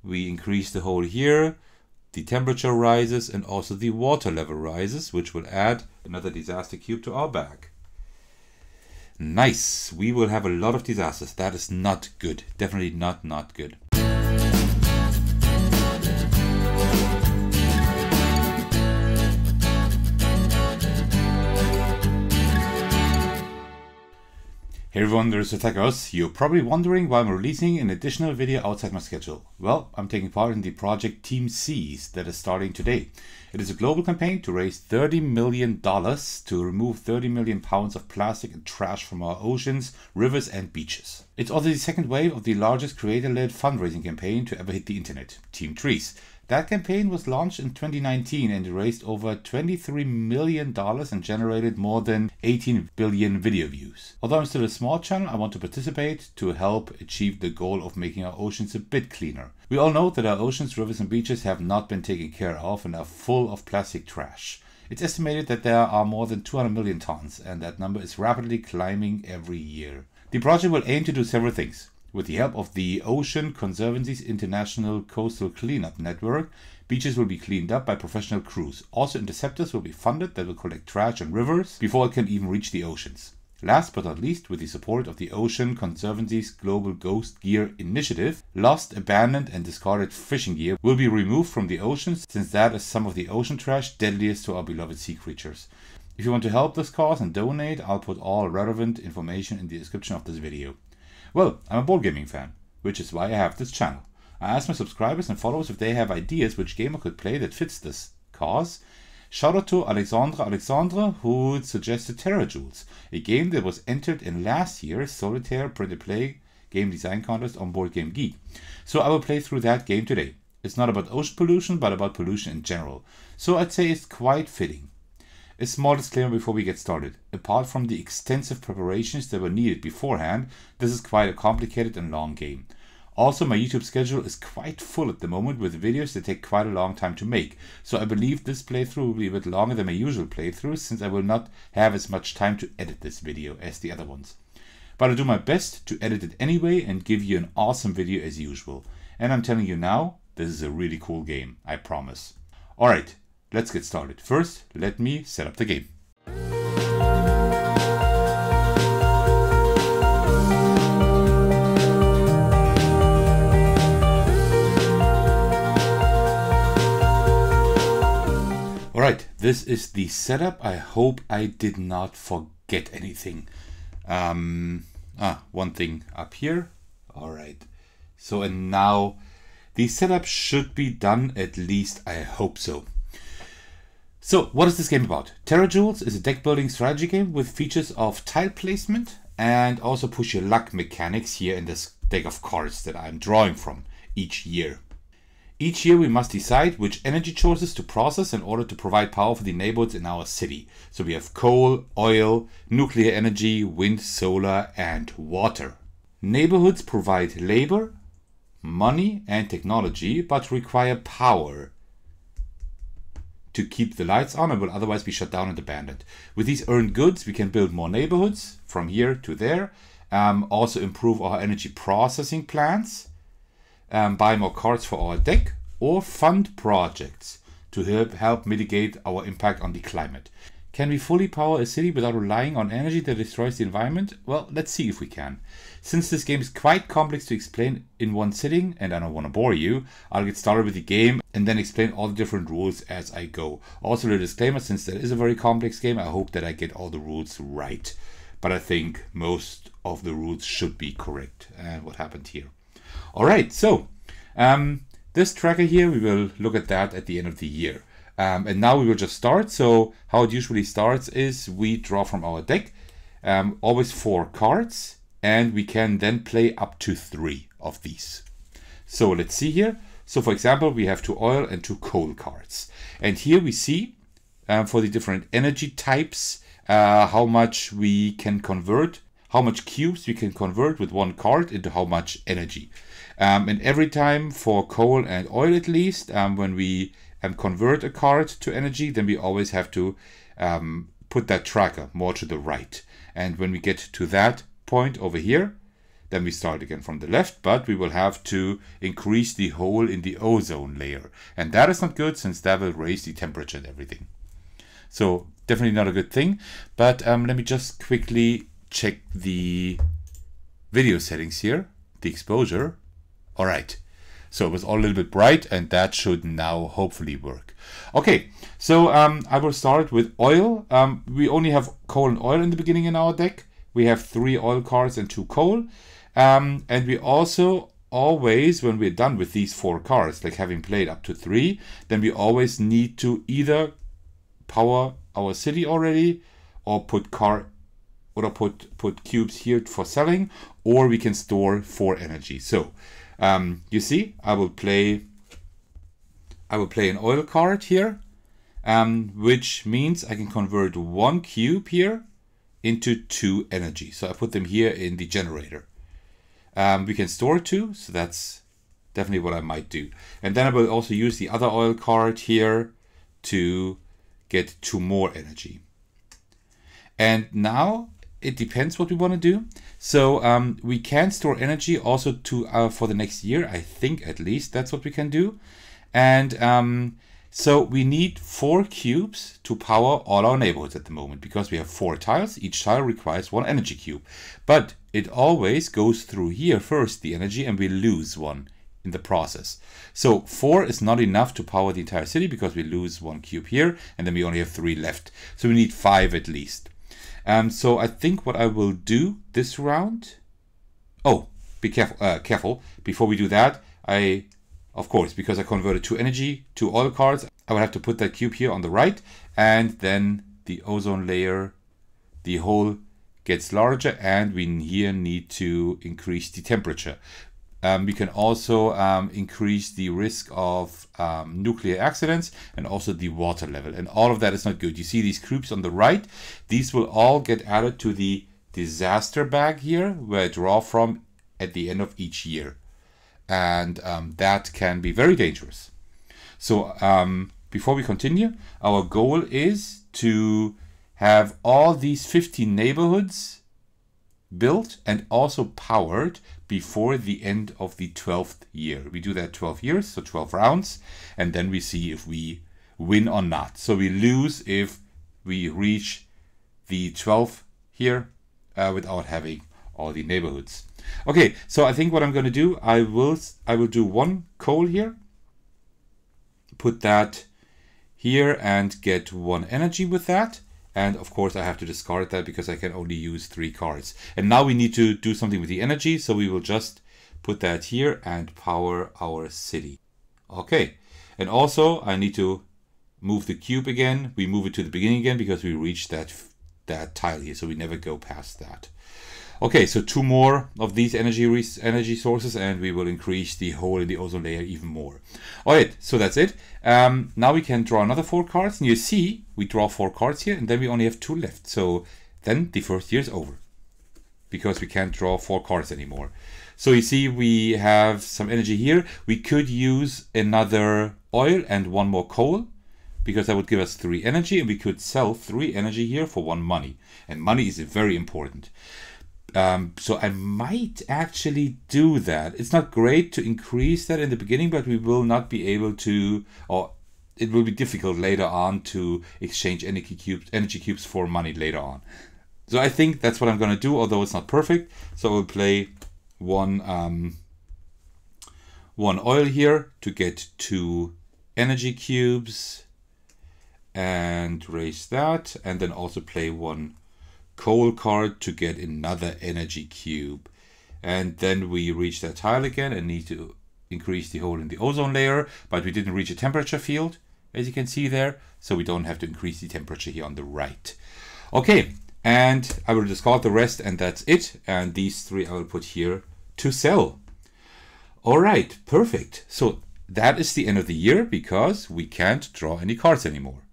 we increase the hole here, the temperature rises and also the water level rises, which will add another disaster cube to our bag. Nice, we will have a lot of disasters. That is not good, definitely not good. Hey everyone, there's Terajoules. You're probably wondering why I'm releasing an additional video outside my schedule. Well, I'm taking part in the project TeamSeas that is starting today. It is a global campaign to raise $30 million to remove 30 million pounds of plastic and trash from our oceans, rivers and beaches. It's also the second wave of the largest creator-led fundraising campaign to ever hit the internet, TeamSeas. That campaign was launched in 2019 and raised over $23 million and generated more than 18 billion video views. Although I'm still a small channel, I want to participate to help achieve the goal of making our oceans a bit cleaner. We all know that our oceans, rivers and beaches have not been taken care of and are full of plastic trash. It's estimated that there are more than 200 million tons, and that number is rapidly climbing every year. The project will aim to do several things. With the help of the Ocean Conservancy's International Coastal Cleanup Network, beaches will be cleaned up by professional crews. Also, interceptors will be funded that will collect trash on rivers before it can even reach the oceans. Last but not least, with the support of the Ocean Conservancy's Global Ghost Gear Initiative, lost, abandoned and discarded fishing gear will be removed from the oceans, since that is some of the ocean trash deadliest to our beloved sea creatures. If you want to help this cause and donate, I'll put all relevant information in the description of this video. Well, I'm a board gaming fan, which is why I have this channel. I asked my subscribers and followers if they have ideas which game I could play that fits this cause. Shout out to Alexandre who suggested Terajoules, a game that was entered in last year's Solitaire Print-and-Play Game Design Contest on Board Game Geek. So I will play through that game today. It's not about ocean pollution, but about pollution in general. So I'd say it's quite fitting. A small disclaimer before we get started. Apart from the extensive preparations that were needed beforehand, this is quite a complicated and long game. Also, my YouTube schedule is quite full at the moment with videos that take quite a long time to make, so I believe this playthrough will be a bit longer than my usual playthroughs, since I will not have as much time to edit this video as the other ones. But I'll do my best to edit it anyway and give you an awesome video as usual. And I'm telling you now, this is a really cool game, I promise. Alright. Let's get started. First, let me set up the game. Alright, this is the setup. I hope I did not forget anything. One thing up here. Alright, so and now the setup should be done, at least I hope so. So, what is this game about? Terajoules is a deck building strategy game with features of tile placement and also push your luck mechanics here in this deck of cards that I'm drawing from each year. Each year we must decide which energy choices to process in order to provide power for the neighborhoods in our city. So we have coal, oil, nuclear energy, wind, solar and water. Neighborhoods provide labor, money and technology, but require power to keep the lights on and will otherwise be shut down and abandoned. With these earned goods, we can build more neighborhoods from here to there, also improve our energy processing plants, buy more cards for our deck, or fund projects to help mitigate our impact on the climate. Can we fully power a city without relying on energy that destroys the environment? Well, let's see if we can. Since this game is quite complex to explain in one sitting, and I don't want to bore you, I'll get started with the game and then explain all the different rules as I go. Also a disclaimer, since that is a very complex game, I hope that I get all the rules right. But I think most of the rules should be correct. What happened here? Alright, so this tracker here, we will look at that at the end of the year. And now we will just start. So how it usually starts is we draw from our deck, always 4 cards, and we can then play up to 3 of these. So let's see here. So for example, we have 2 oil and 2 coal cards. And here we see for the different energy types, how much we can convert, how much cubes we can convert with 1 card into how much energy. And every time for coal and oil at least, when we convert a card to energy, then we always have to put that tracker more to the right. And when we get to that point over here, Then we start again from the left, but we will have to increase the hole in the ozone layer. And that is not good, since that will raise the temperature and everything. So definitely not a good thing. But let me just quickly check the video settings here, the exposure. All right. So it was all a little bit bright, and that should now hopefully work. Okay, so I will start with oil. We only have coal and oil in the beginning in our deck. We have 3 oil cards and 2 coal. And we also always, when we're done with these 4 cards, like having played up to 3, then we always need to either power our city already, or put cubes here for selling, or we can store 4 energy. So you see, I will play an oil card here, which means I can convert 1 cube here into 2 energy. So I put them here in the generator. We can store 2, so that's definitely what I might do. And then I will also use the other oil card here to get 2 more energy. And now it depends what we want to do. So we can store energy also to for the next year. I think at least that's what we can do. And so we need 4 cubes to power all our neighborhoods at the moment, because we have 4 tiles. Each tile requires 1 energy cube. But it always goes through here first, the energy, and we lose 1 in the process. So 4 is not enough to power the entire city, because we lose 1 cube here, and then we only have 3 left. So we need 5 at least. So I think what I will do this round... Oh, be careful. Before we do that, of course, because I converted 2 energy to oil cards, I will have to put that cube here on the right, and then the ozone layer, the hole gets larger, and we here need to increase the temperature. We can also increase the risk of nuclear accidents, and also the water level. And all of that is not good. You see these cubes on the right? These will all get added to the disaster bag here, where I draw from at the end of each year. And that can be very dangerous. So before we continue, our goal is to have all these 15 neighborhoods built and also powered before the end of the 12th year. We do that 12 years, so 12 rounds, and then we see if we win or not. So we lose if we reach the 12th here without having all the neighborhoods. Okay, so I think what I'm going to do, I will do 1 coal here, put that here, and get 1 energy with that. And of course I have to discard that because I can only use 3 cards. And now we need to do something with the energy, so we will just put that here and power our city. Okay, and also I need to move the cube again. We move it to the beginning again because we reached that tile here, so we never go past that. Okay, so 2 more of these energy sources, and we will increase the hole in the ozone layer even more. All right, so that's it. Now we can draw another 4 cards, and you see we draw 4 cards here, and then we only have 2 left. So then the first year is over, because we can't draw 4 cards anymore. So you see we have some energy here. We could use another oil and 1 more coal, because that would give us 3 energy, and we could sell 3 energy here for 1 money. And money is very important. So I might actually do that. It's not great to increase that in the beginning, but we will not be able to, or it will be difficult later on to exchange energy cubes for money later on. So I think that's what I'm going to do, although it's not perfect. So we'll play 1 oil here to get 2 energy cubes and raise that, and then also play 1 coal card to get another energy cube. And then we reach that tile again and need to increase the hole in the ozone layer, but we didn't reach a temperature field, as you can see there, so we don't have to increase the temperature here on the right. Okay, and I will discard the rest, and that's it. And these 3 I will put here to sell. All right, perfect. So that is the end of the year, because we can't draw any cards anymore.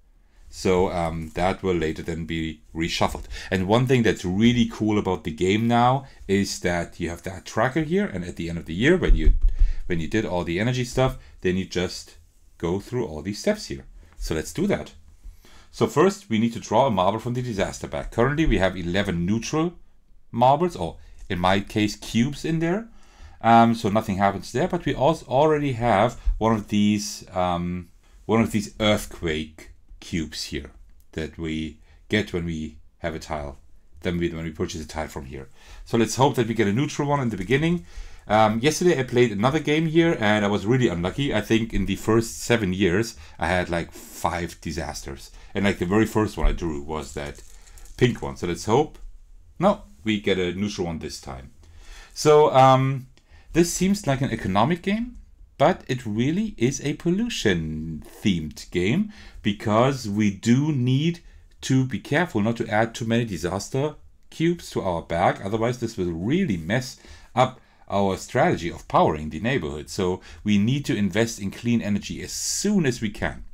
So that will later then be reshuffled. And one thing that's really cool about the game now is that you have that tracker here, and at the end of the year, when you did all the energy stuff, then you just go through all these steps here. So let's do that. So first we need to draw a marble from the disaster bag. Currently we have 11 neutral marbles, or in my case, cubes in there. So nothing happens there, but we also already have one of these earthquake cubes here that we get when we have a tile, when we purchase a tile from here. So let's hope that we get a neutral one in the beginning. Yesterday I played another game here and I was really unlucky. I think in the first 7 years I had like 5 disasters, and like the very first one I drew was that pink one. So let's hope, no, we get a neutral one this time. So this seems like an economic game, but it really is a pollution themed game, because we do need to be careful not to add too many disaster cubes to our bag. Otherwise this will really mess up our strategy of powering the neighborhood. So we need to invest in clean energy as soon as we can.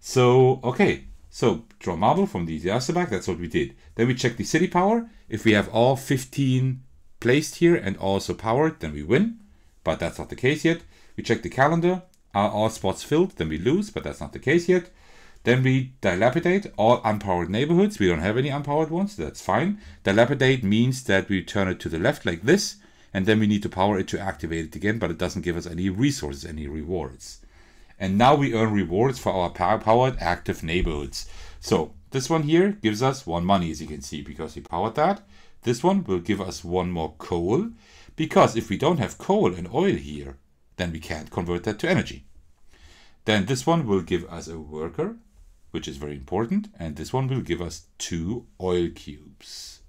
So okay, so draw marble from the disaster bag, that's what we did. Then we check the city power. If we have all 15 placed here and also powered, then we win, but that's not the case yet. We check the calendar, are all spots filled, then we lose, but that's not the case yet. Then we dilapidate all unpowered neighborhoods. We don't have any unpowered ones, so that's fine. Dilapidate means that we turn it to the left like this, and then we need to power it to activate it again, but it doesn't give us any resources, any rewards. And now we earn rewards for our powered active neighborhoods. So this one here gives us 1 money, as you can see, because we powered that. This one will give us 1 more coal, because if we don't have coal and oil here, then we can't convert that to energy. Then this one will give us a worker, which is very important, and this one will give us 2 oil cubes.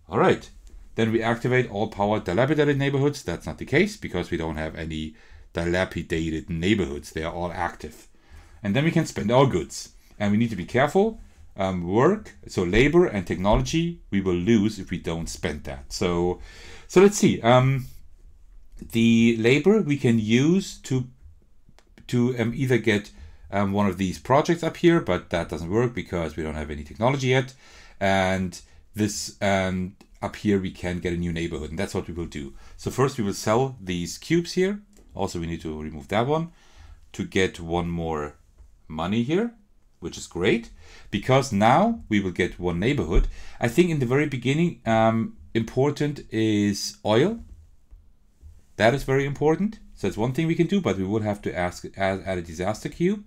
All right, then we activate all powered dilapidated neighborhoods. That's not the case because we don't have any dilapidated neighborhoods. They are all active. And then we can spend our goods, and we need to be careful. Work, so labor and technology, we will lose if we don't spend that. So let's see. The labor we can use to either get one of these projects up here, but that doesn't work because we don't have any technology yet. And this up here we can get a new neighborhood, and that's what we will do. So first we will sell these cubes here. Also we need to remove that one to get 1 more money here, which is great, because now we will get 1 neighborhood. I think in the very beginning, important is oil. That is very important. So that's one thing we can do, but we would have to add a disaster cube.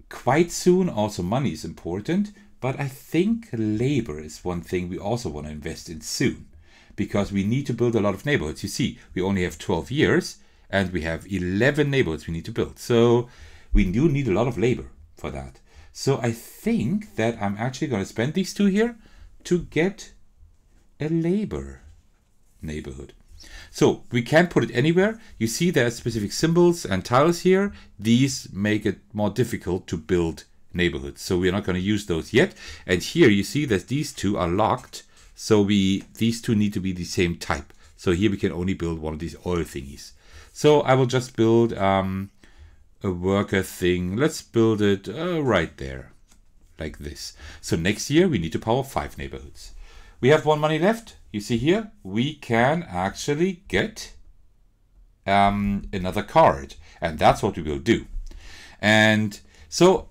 Quite soon, also money is important, but I think labor is one thing we also want to invest in soon, because we need to build a lot of neighborhoods. You see, we only have 12 years and we have 11 neighborhoods we need to build. So we do need a lot of labor for that. So I think that I'm actually going to spend these 2 here to get a labor neighborhood. So we can't put it anywhere. You see there are specific symbols and tiles here. These make it more difficult to build neighborhoods. So we're not going to use those yet. And here you see that these 2 are locked. So these 2 need to be the same type. So here we can only build one of these oil thingies. So I will just build a worker thing. Let's build it right there, like this. So next year we need to power 5 neighborhoods. We have 1 money left. You see here, we can actually get another card, and that's what we will do. And so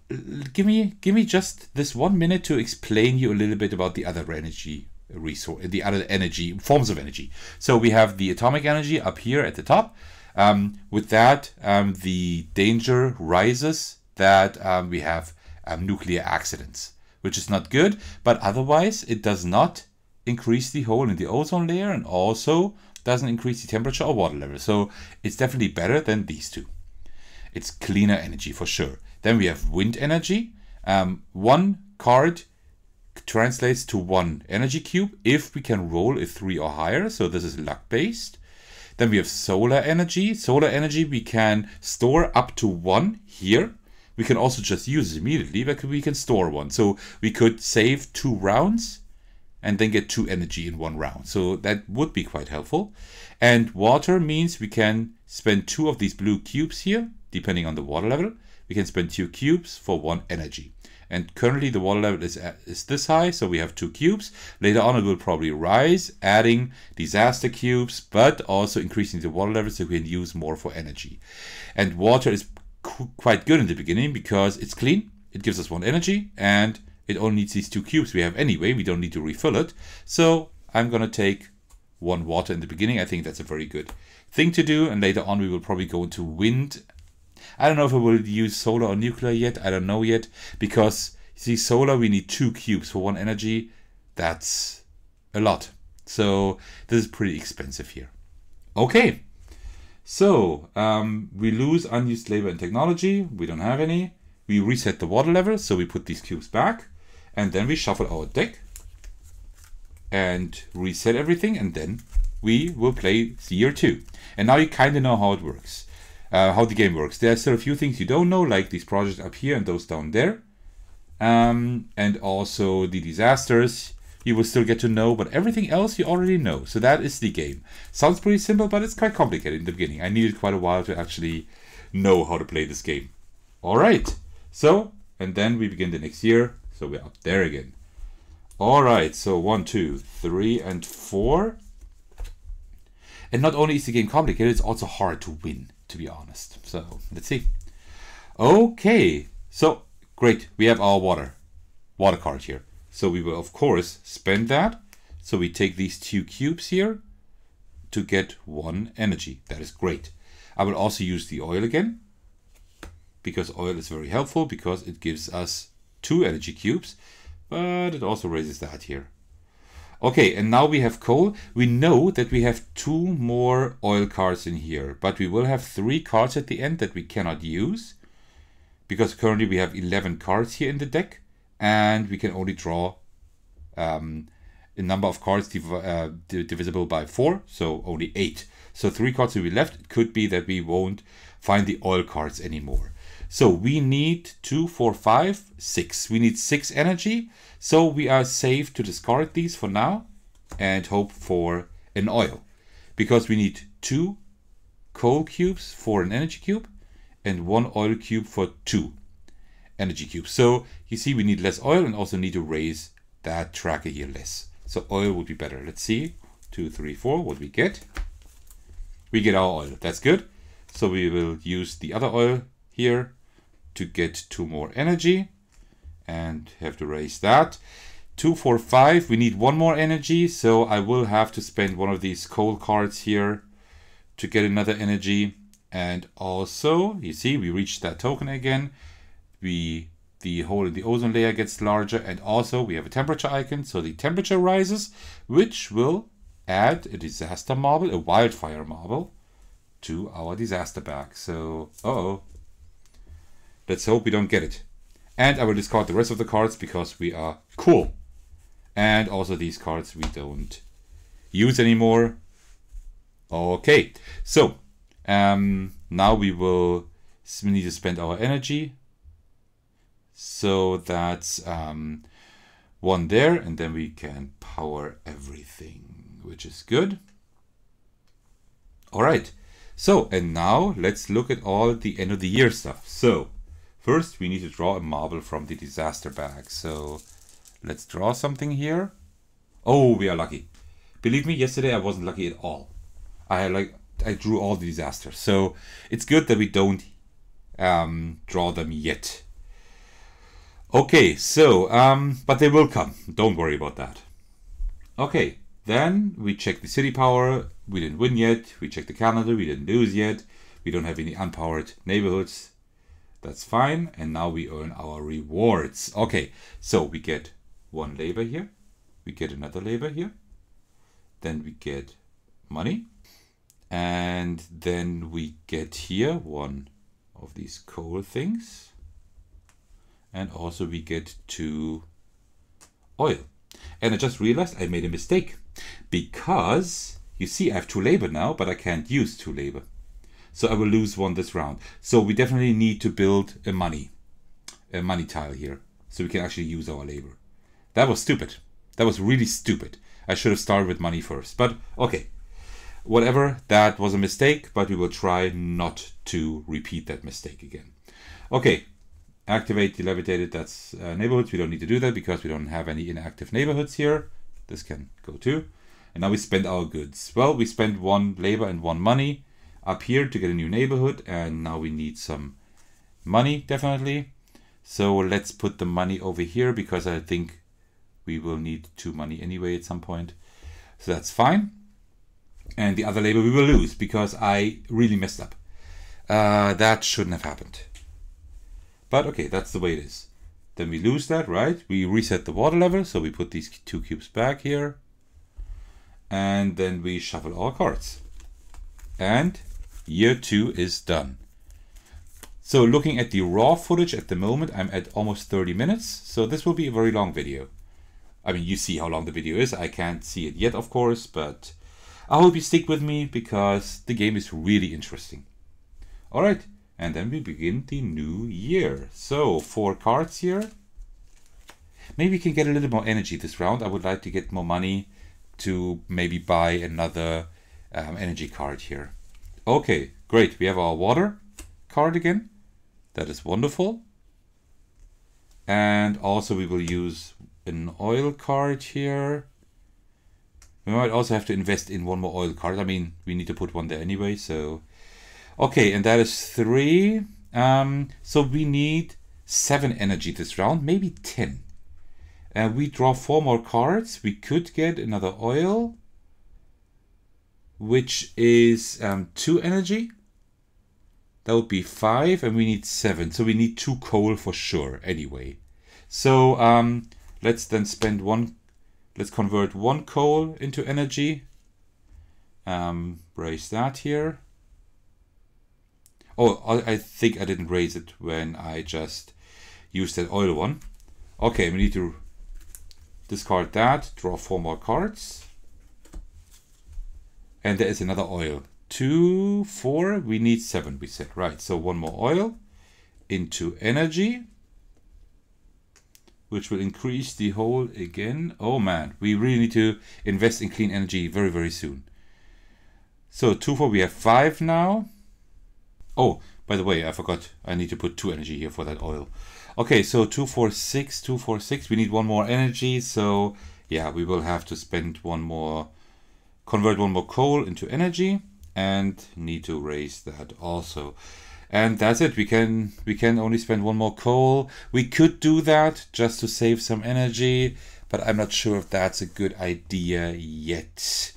give me just this 1 minute to explain you a little bit about the other energy resource, the other energy forms of energy. So we have the atomic energy up here at the top. With that, the danger rises that we have nuclear accidents, which is not good, but otherwise it does not increase the hole in the ozone layer and also doesn't increase the temperature or water level. So it's definitely better than these 2. It's cleaner energy for sure. Then we have wind energy. 1 card translates to 1 energy cube if we can roll a 3 or higher. So this is luck based. Then we have solar energy. Solar energy we can store up to 1 here. We can also just use it immediately, but we can store 1. So we could save 2 rounds and then get 2 energy in 1 round. So that would be quite helpful. And water means we can spend 2 of these blue cubes here, depending on the water level. We can spend 2 cubes for 1 energy. And currently the water level is this high, so we have 2 cubes. Later on it will probably rise, adding disaster cubes, but also increasing the water level so we can use more for energy. And water is quite good in the beginning because it's clean, it gives us 1 energy, and it only needs these 2 cubes we have anyway. We don't need to refill it. So I'm going to take 1 water in the beginning. I think that's a very good thing to do. And later on, we will probably go into wind. I don't know if I will use solar or nuclear yet. I don't know yet. Because, you see, solar, we need 2 cubes for 1 energy. That's a lot. So this is pretty expensive here. Okay. So we lose unused labor and technology. We don't have any. We reset the water level. So we put these cubes back. And then we shuffle our deck. And reset everything. And then we will play year 2. And now you kind of know how it works. How the game works. There are still a few things you don't know, like these projects up here and those down there. And also the disasters you will still get to know, but everything else you already know. So that is the game. Sounds pretty simple, but it's quite complicated in the beginning. I needed quite a while to actually know how to play this game. All right. So, and then we begin the next year. So we're up there again. All right. So 1, 2, 3, and 4. And not only is the game complicated, it's also hard to win, to be honest. So let's see. Okay. So great. We have our water card here. So we will, of course, spend that. So we take these 2 cubes here to get 1 energy. That is great. I will also use the oil again, because oil is very helpful, because it gives us 2 energy cubes, but it also raises that here. Okay, and now we have coal. We know that we have 2 more oil cards in here, but we will have 3 cards at the end that we cannot use, because currently we have 11 cards here in the deck. And we can only draw a number of cards divisible by 4, so only 8. So 3 cards will be left. It could be that we won't find the oil cards anymore. So we need 2, 4, 5, 6. We need 6 energy. So we are safe to discard these for now and hope for an oil. Because we need 2 coal cubes for an energy cube and 1 oil cube for 2 energy cubes. So you see we need less oil and also need to raise that tracker here less. So oil would be better. Let's see. 2, 3, 4. What we get? We get our oil. That's good. So we will use the other oil here to get 2 more energy and have to raise that. 2, 4, 5. We need 1 more energy. So I will have to spend one of these coal cards here to get another energy. And also, you see, we reached that token again. The hole in the ozone layer gets larger, and also we have a temperature icon, so the temperature rises, which will add a disaster marble, a wildfire marble, to our disaster bag. So, let's hope we don't get it. And I will discard the rest of the cards because we are cool. And also these cards we don't use anymore. Okay, so now we need to spend our energy. So that's 1 there, and then we can power everything, which is good. All right. So, and now let's look at all the end of the year stuff. So first we need to draw a marble from the disaster bag. So let's draw something here. Oh, we are lucky. Believe me, yesterday I wasn't lucky at all. I drew all the disasters. So it's good that we don't draw them yet. Okay, so, but they will come. Don't worry about that. Okay, then we check the city power. We didn't win yet. We check the calendar. We didn't lose yet. We don't have any unpowered neighborhoods. That's fine. And now we earn our rewards. Okay, so we get 1 labor here. We get another labor here. Then we get money. And then we get here 1 of these coal things. And also we get 2 oil. And I just realized I made a mistake. Because, you see, I have 2 labor now, but I can't use 2 labor. So I will lose 1 this round. So we definitely need to build a money tile here. So we can actually use our labor. That was stupid. That was really stupid. I should have started with money first. But, okay. Whatever, that was a mistake, but we will try not to repeat that mistake again. Okay. Activate the levitated, that's neighborhoods. We don't need to do that because we don't have any inactive neighborhoods here. This can go too. And now we spend our goods. Well, we spent 1 labor and 1 money up here to get a new neighborhood. And now we need some money, definitely. So let's put the money over here because I think we will need 2 money anyway at some point. So that's fine. And the other labor we will lose because I really messed up. That shouldn't have happened. But okay, that's the way it is. Then we lose that, right? We reset the water level, so we put these 2 cubes back here. And then we shuffle our cards. And year 2 is done. So looking at the raw footage at the moment, I'm at almost 30 minutes. So this will be a very long video. I mean, you see how long the video is. I can't see it yet, of course, but I hope you stick with me because the game is really interesting. All right, and then we begin the new year. So 4 cards here. Maybe we can get a little more energy this round. I would like to get more money to maybe buy another energy card here. Okay, great. We have our water card again. That is wonderful. And also we will use an oil card here. We might also have to invest in 1 more oil card. I mean, we need to put 1 there anyway, so. Okay, and that is 3. So we need 7 energy this round, maybe 10. We draw 4 more cards. We could get another oil, which is 2 energy. That would be 5, and we need 7. So we need 2 coal for sure anyway. So let's then spend 1. Let's convert 1 coal into energy. Raise that here. Oh, I think I didn't raise it when I just used that oil one. Okay, we need to discard that, draw 4 more cards. And there is another oil. 2, 4, we need 7, we said. Right, so 1 more oil into energy, which will increase the whole again. Oh man, we really need to invest in clean energy very, very soon. So 2, 4, we have 5 now. Oh, by the way, I forgot. I need to put 2 energy here for that oil. Okay, so 2, 4, 6, 2, 4, 6. We need 1 more energy. So yeah, we will have to spend 1 more, convert 1 more coal into energy, and need to raise that also. And that's it. We can only spend 1 more coal. We could do that just to save some energy, but I'm not sure if that's a good idea yet.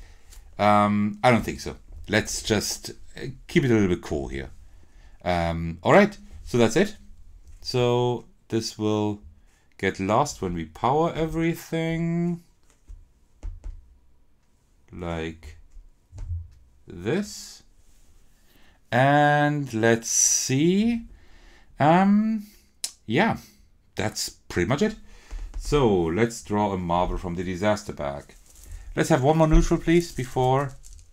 I don't think so. Let's just keep it a little bit cool here. All right, so that's it. So this will get lost when we power everything like this. And let's see. Yeah, that's pretty much it. So let's draw a marble from the disaster bag. Let's have 1 more neutral, please, before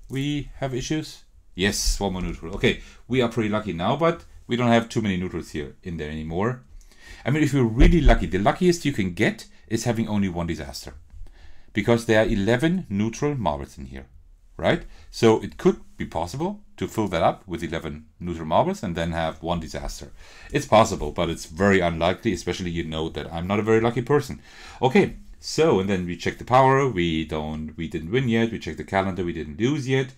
we have issues. Yes, 1 more neutral. Okay, we are pretty lucky now, but we don't have too many neutrals here in there anymore. I mean, if you're really lucky, the luckiest you can get is having only 1 disaster, because there are 11 neutral marbles in here, right? So it could be possible to fill that up with 11 neutral marbles and then have 1 disaster. It's possible, but it's very unlikely, especially you know that I'm not a very lucky person. Okay, so, and then we check the power. We didn't win yet. We check the calendar. We didn't lose yet.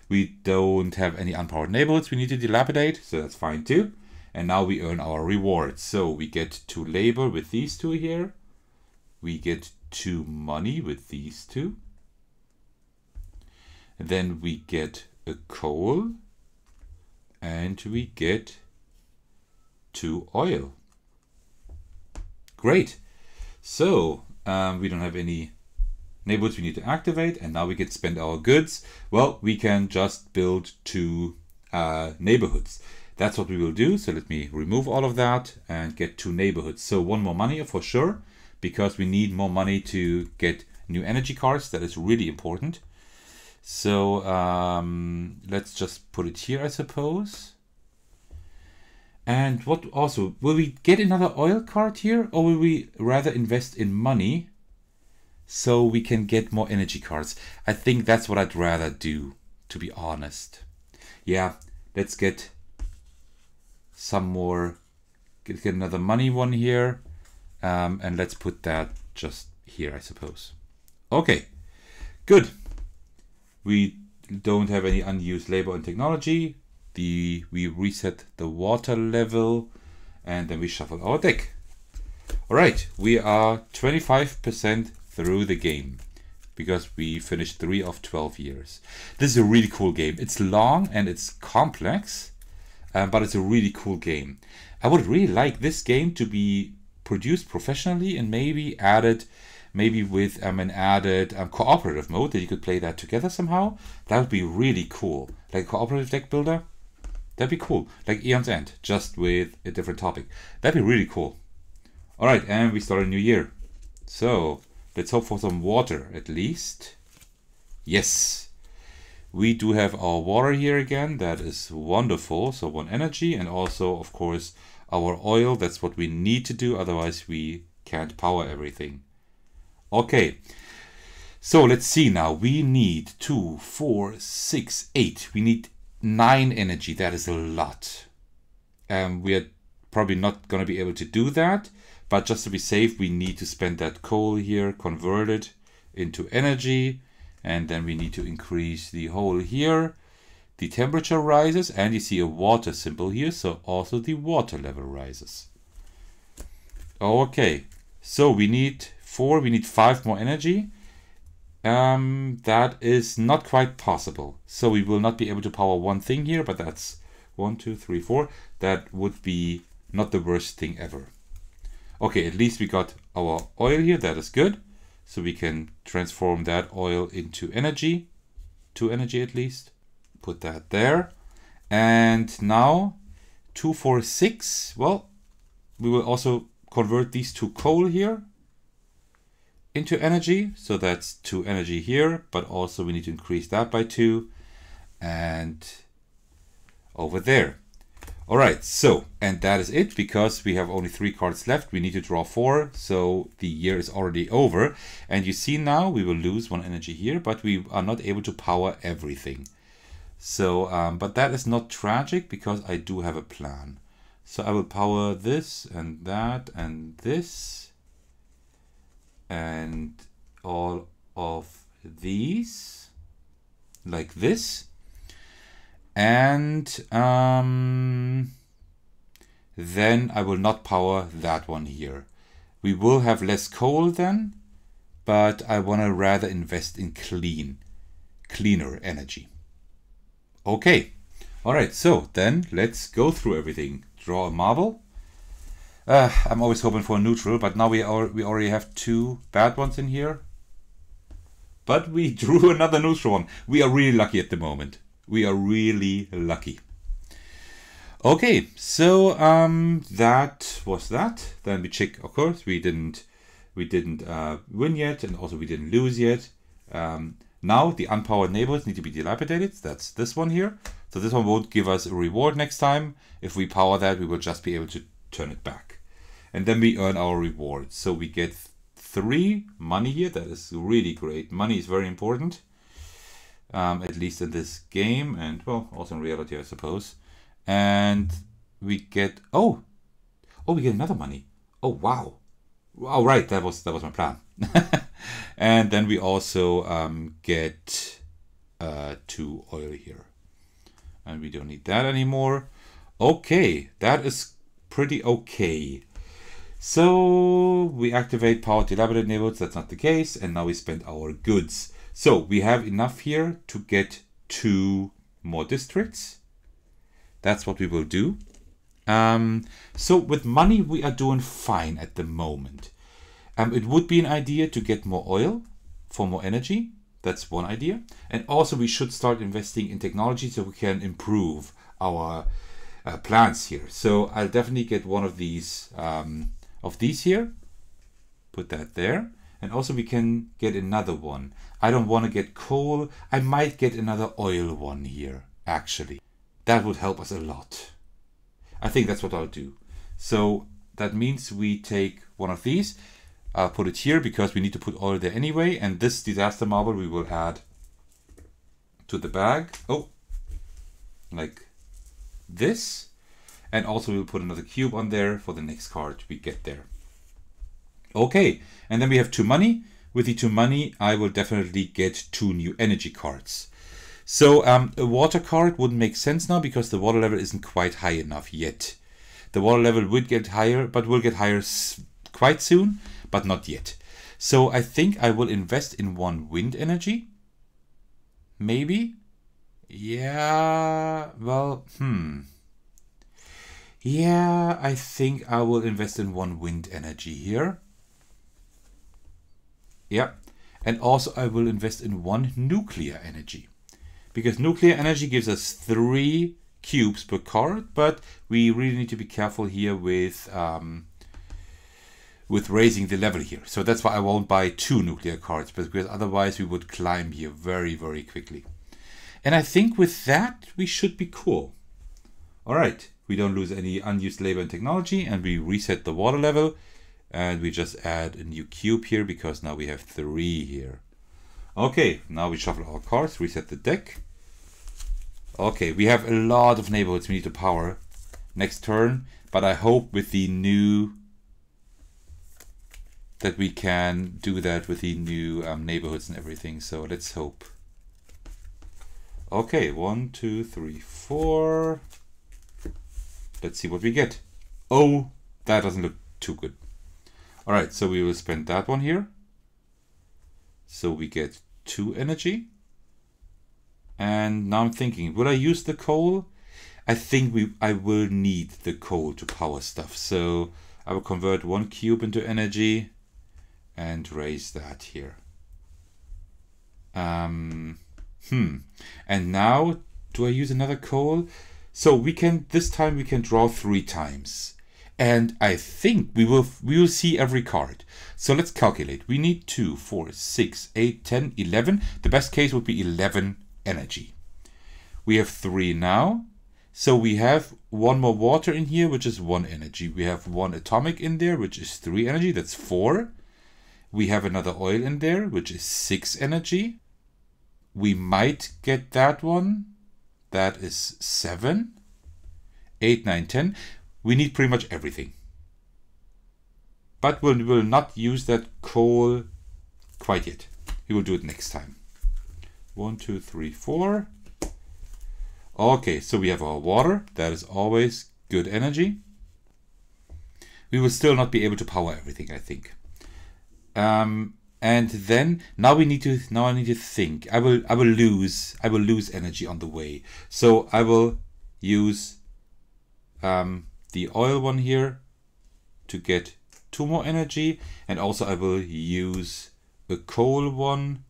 We don't have any unpowered neighborhoods we need to dilapidate, so that's fine too. And now we earn our rewards. So we get 2 labor with these 2 here. We get 2 money with these 2. And then we get a coal. And we get 2 oil. Great. So we don't have any neighborhoods we need to activate, and now we get spend our goods. Well, we can just build 2 neighborhoods. That's what we will do. So let me remove all of that and get 2 neighborhoods. So 1 more money for sure, because we need more money to get new energy cards. That is really important. So let's just put it here, I suppose. And what also, will we get another oil card here, or will we rather invest in money so we can get more energy cards? I think that's what I'd rather do, to be honest. Yeah, let's get some more, get another money one here. And let's put that just here, I suppose. Okay, good. We don't have any unused labor and technology. We reset the water level, and then we shuffle our deck. All right, we are 25% through the game. because we finished 3 of 12 years. This is a really cool game. It's long and it's complex, but it's a really cool game. I would really like this game to be produced professionally and maybe added, maybe with an added cooperative mode that you could play that together somehow. That would be really cool. Like a cooperative deck builder. That'd be cool. Like Aeon's End, just with a different topic. That'd be really cool. All right, and we start a new year. So let's hope for some water at least. Yes, we do have our water here again. That is wonderful. So 1 energy, and also, of course, our oil. That's what we need to do. Otherwise, we can't power everything. Okay, so let's see now. We need 2, 4, 6, 8. We need 9 energy. That is a lot. We are probably not going to be able to do that. But just to be safe, we need to spend that coal here, convert it into energy. And then we need to increase the hole here. The temperature rises, and you see a water symbol here. So also the water level rises. Okay, so we need 4, we need 5 more energy. That is not quite possible. So we will not be able to power one thing here, but that's 1, 2, 3, 4. That would be not the worst thing ever. Okay, at least we got our oil here. That is good. So we can transform that oil into energy. 2 energy at least. Put that there. And now 2, 4, 6. Well, we will also convert these 2 coal here into energy. So that's 2 energy here. But also we need to increase that by 2. And over there. All right, so, and that is it, because we have only 3 cards left. We need to draw 4, so the year is already over. And you see now we will lose 1 energy here, but we are not able to power everything. So, but that is not tragic, because I do have a plan. So I will power this and that and this and all of these like this. And then I will not power that one here. We will have less coal then, but I want to rather invest in cleaner energy. Okay, all right, so then let's go through everything. Draw a marble. I'm always hoping for a neutral, but now we already have 2 bad ones in here. But we drew another neutral one. We are really lucky at the moment. We are really lucky. Okay, so that was that. Then we check, of course, we didn't win yet, and also we didn't lose yet. Now the unpowered neighborhoods need to be dilapidated. That's this one here. So this one won't give us a reward next time. If we power that, we will just be able to turn it back. And then we earn our reward. So we get 3 money here. That is really great. Money is very important. At least in this game, and well, also in reality, I suppose. And we get we get another money. Oh wow! Oh right, that was my plan. And then we also get 2 oil here, and we don't need that anymore. Okay, that is pretty okay. So we activate power dilapidated neighborhoods. That's not the case, and now we spend our goods. So we have enough here to get 2 more districts. That's what we will do. So with money, we are doing fine at the moment. It would be an idea to get more oil for more energy. That's one idea. And also we should start investing in technology so we can improve our plants here. So I'll definitely get one of these here. Put that there. And also we can get another one. I don't want to get coal. I might get another oil one here, actually. That would help us a lot. I think that's what I'll do. So that means we take one of these. I'll put it here because we need to put oil there anyway. And this disaster marble we will add to the bag. Oh, like this. And also we'll put another cube on there for the next card we get there. Okay, and then we have 2 money. With the 2 money, I will definitely get 2 new energy cards. So a water card wouldn't make sense now because the water level isn't quite high enough yet. The water level would get higher, but will get higher quite soon, but not yet. So I think I will invest in one wind energy. Maybe. Yeah, well, yeah, I think I will invest in one wind energy here. Yeah, and also I will invest in one nuclear energy, because nuclear energy gives us 3 cubes per card, but we really need to be careful here with raising the level here. So that's why I won't buy 2 nuclear cards, because otherwise we would climb here very, very quickly. And I think with that, we should be cool. All right, we don't lose any unused labor and technology, and we reset the water level, and we just add a new cube here because now we have 3 here. Okay, now we shuffle our cards, reset the deck. Okay, we have a lot of neighborhoods we need to power next turn, but I hope with the new that we can do that with the new neighborhoods and everything. So let's hope. Okay, 1, 2, 3, 4. Let's see what we get. Oh, that doesn't look too good. All right, so we will spend that one here. So we get 2 energy. And now I'm thinking, will I use the coal? I think I will need the coal to power stuff. So I will convert 1 cube into energy and raise that here. And now, do I use another coal? So we can, this time we can draw 3 times. And I think we will see every card. So let's calculate. We need 2, 4, 6, 8, 10, 11. The best case would be 11 energy. We have 3 now. So we have 1 more water in here, which is 1 energy. We have 1 atomic in there, which is 3 energy. That's 4. We have another oil in there, which is 6 energy. We might get that one. That is 7. 8, 9, 10. We need pretty much everything. But we will not use that coal quite yet. We will do it next time. 1, 2, 3, 4. Okay, so we have our water. That is always good energy. We will still not be able to power everything, I think. And then now I need to think. I will lose energy on the way. So I will use the oil one here to get 2 more energy, and also I will use a coal one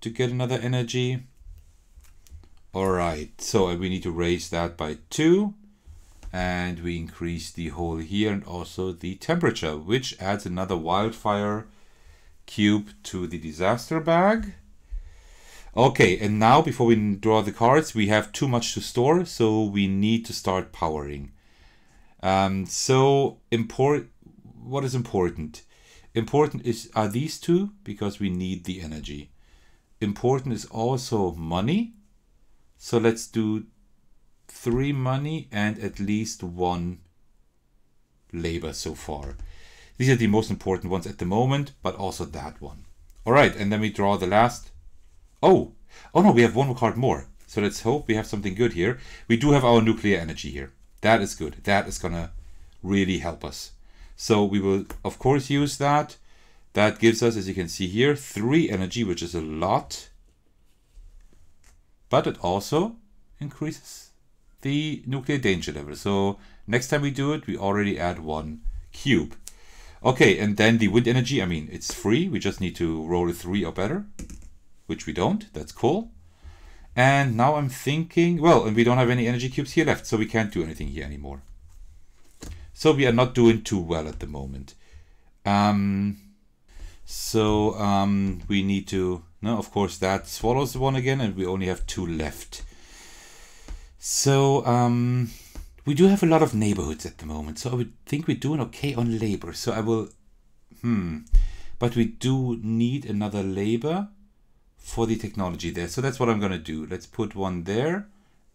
to get another energy. All right, so we need to raise that by 2, and we increase the hole here and also the temperature, which adds another wildfire cube to the disaster bag. Okay, and now before we draw the cards, we have too much to store, so we need to start powering. What is important? Important are these 2 because we need the energy. Important is also money. So let's do 3 money and at least 1 labor so far. These are the most important ones at the moment, but also that one. All right, and then we draw the last. Oh no, we have 1 card more. So let's hope we have something good here. We do have our nuclear energy here. That is good. That is gonna really help us. So we will, of course, use that. That gives us, as you can see here, 3 energy, which is a lot. But it also increases the nuclear danger level. So next time we do it, we already add 1 cube. Okay, and then the wind energy, I mean, it's free. We just need to roll a 3 or better, which we don't. That's cool. And now I'm thinking, well, and we don't have any energy cubes here left, so we can't do anything here anymore. So we are not doing too well at the moment. We need to, no, of course that swallows the 1 again, and we only have 2 left. So we do have a lot of neighborhoods at the moment, so I would think we're doing okay on labor. So I will, but we do need another labor for the technology there. So that's what I'm gonna do. Let's put 1 there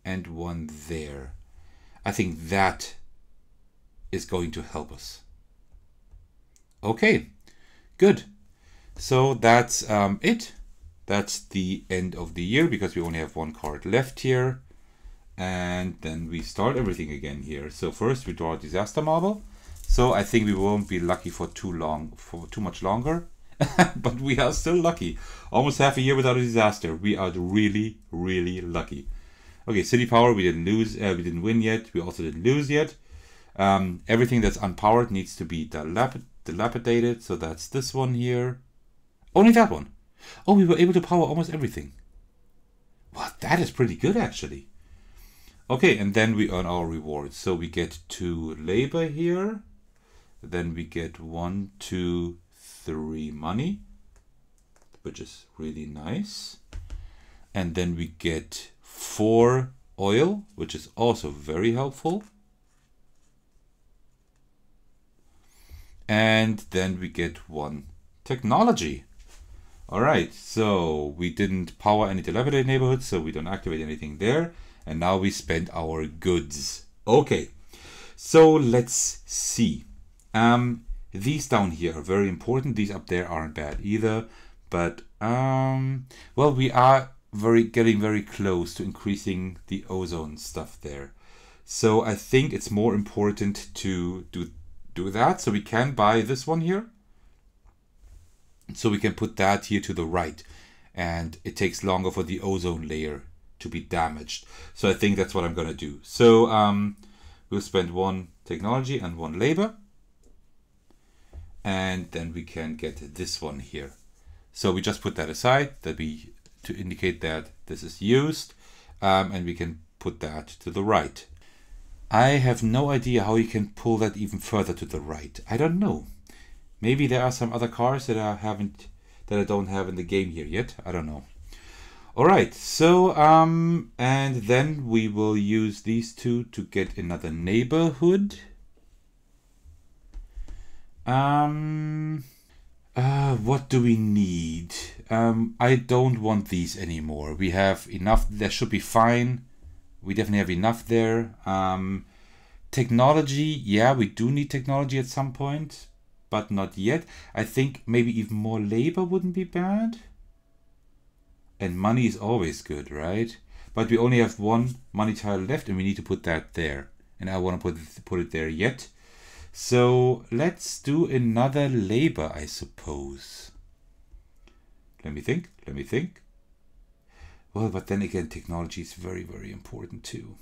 and 1 there. I think that is going to help us. Okay, good. So that's it. That's the end of the year because we only have 1 card left here. And then we start everything again here. So first we draw a disaster marble. So I think we won't be lucky for too much longer. But we are still lucky. Almost half a year without a disaster. We are really, really lucky. Okay, city power, we didn't lose, we didn't win yet. We also didn't lose yet. Everything that's unpowered needs to be dilapidated. So that's this one here. Only that one. Oh, we were able to power almost everything. Well, that is pretty good, actually. Okay, and then we earn our rewards. So we get 2 labor here. Then we get 1, 2, 3 money, which is really nice. And then we get 4 oil, which is also very helpful. And then we get 1 technology. All right, so we didn't power any dilapidated neighborhoods, so we don't activate anything there. And now we spend our goods. Okay, so let's see. These down here are very important. These up there aren't bad either. But, well, we are getting very close to increasing the ozone stuff there. So I think it's more important to do that. So we can buy this one here. So we can put that here to the right, and it takes longer for the ozone layer to be damaged. So I think that's what I'm going to do. So we'll spend 1 technology and 1 labor, and then we can get this one here. So we just put that aside to indicate that this is used, and we can put that to the right. I have no idea how you can pull that even further to the right. I don't know. Maybe there are some other cars that I don't have in the game here yet. I don't know. All right, so and then we will use these 2 to get another neighborhood. What do we need? I don't want these anymore. We have enough. That should be fine. We definitely have enough there. Technology, yeah, we do need technology at some point, but not yet. I think maybe even more labor wouldn't be bad. And money is always good, right? But we only have 1 money tile left, and we need to put that there. And I want to put it there yet. So let's do another labor, I suppose. Let me think. Well, but then again, technology is very, very important too.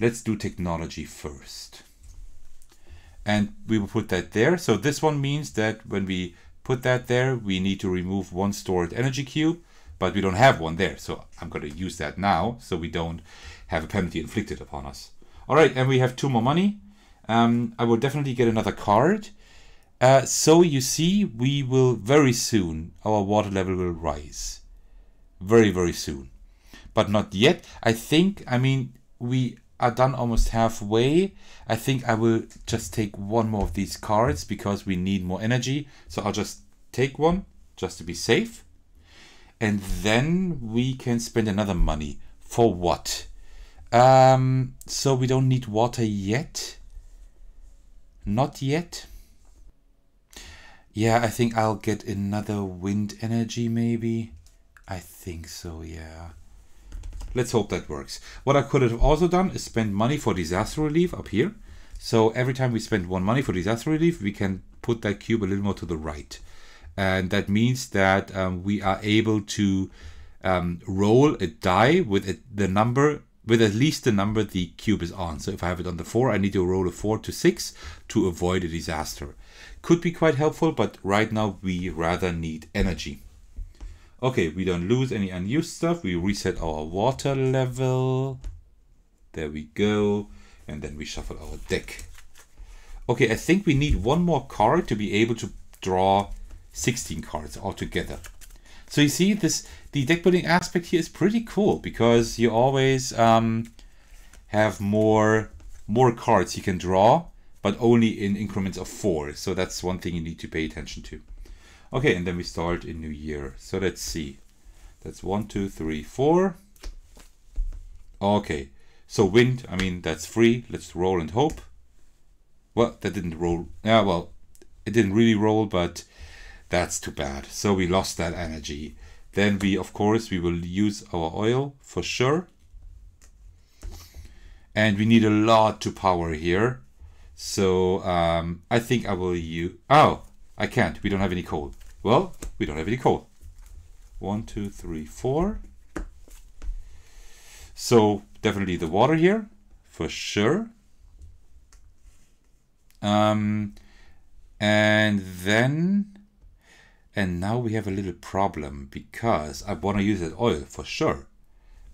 Let's do technology first. And we will put that there. So this one means that when we put that there, we need to remove 1 stored energy cube, but we don't have 1 there. So I'm going to use that now so we don't have a penalty inflicted upon us. All right, and we have 2 more money. I will definitely get another card. So you see, we will very soon, our water level will rise. Very, very soon. But not yet. I mean, we are done almost halfway. I think I will just take 1 more of these cards because we need more energy. So I'll just take 1 just to be safe. And then we can spend another money. For what? So we don't need water yet. Not yet. Yeah, I think I'll get another wind energy maybe. I think so, yeah. Let's hope that works. What I could have also done is spend money for disaster relief up here. So every time we spend 1 money for disaster relief, we can put that cube a little more to the right. And that means that we are able to roll a die with the number, with at least the number the cube is on. So if I have it on the 4, I need to roll a 4 to 6 to avoid a disaster. Could be quite helpful, but right now we rather need energy. Okay, we don't lose any unused stuff. We reset our water level. There we go. And then we shuffle our deck. Okay, I think we need 1 more card to be able to draw 16 cards altogether. So you see, the deck building aspect here is pretty cool because you always have more cards you can draw, but only in increments of 4. So that's one thing you need to pay attention to. Okay, and then we start a new year. So let's see. That's 1, 2, 3, 4. Okay, so wind, I mean, that's free. Let's roll and hope. Well, that didn't roll. Yeah, well, it didn't really roll, but that's too bad. So we lost that energy. Then we, of course, we will use our oil for sure. And we need a lot to power here. So I think I will use, oh, I can't. We don't have any coal. Well, we don't have any coal. 1, 2, 3, 4. So definitely the water here, for sure. And now we have a little problem because I want to use that oil for sure.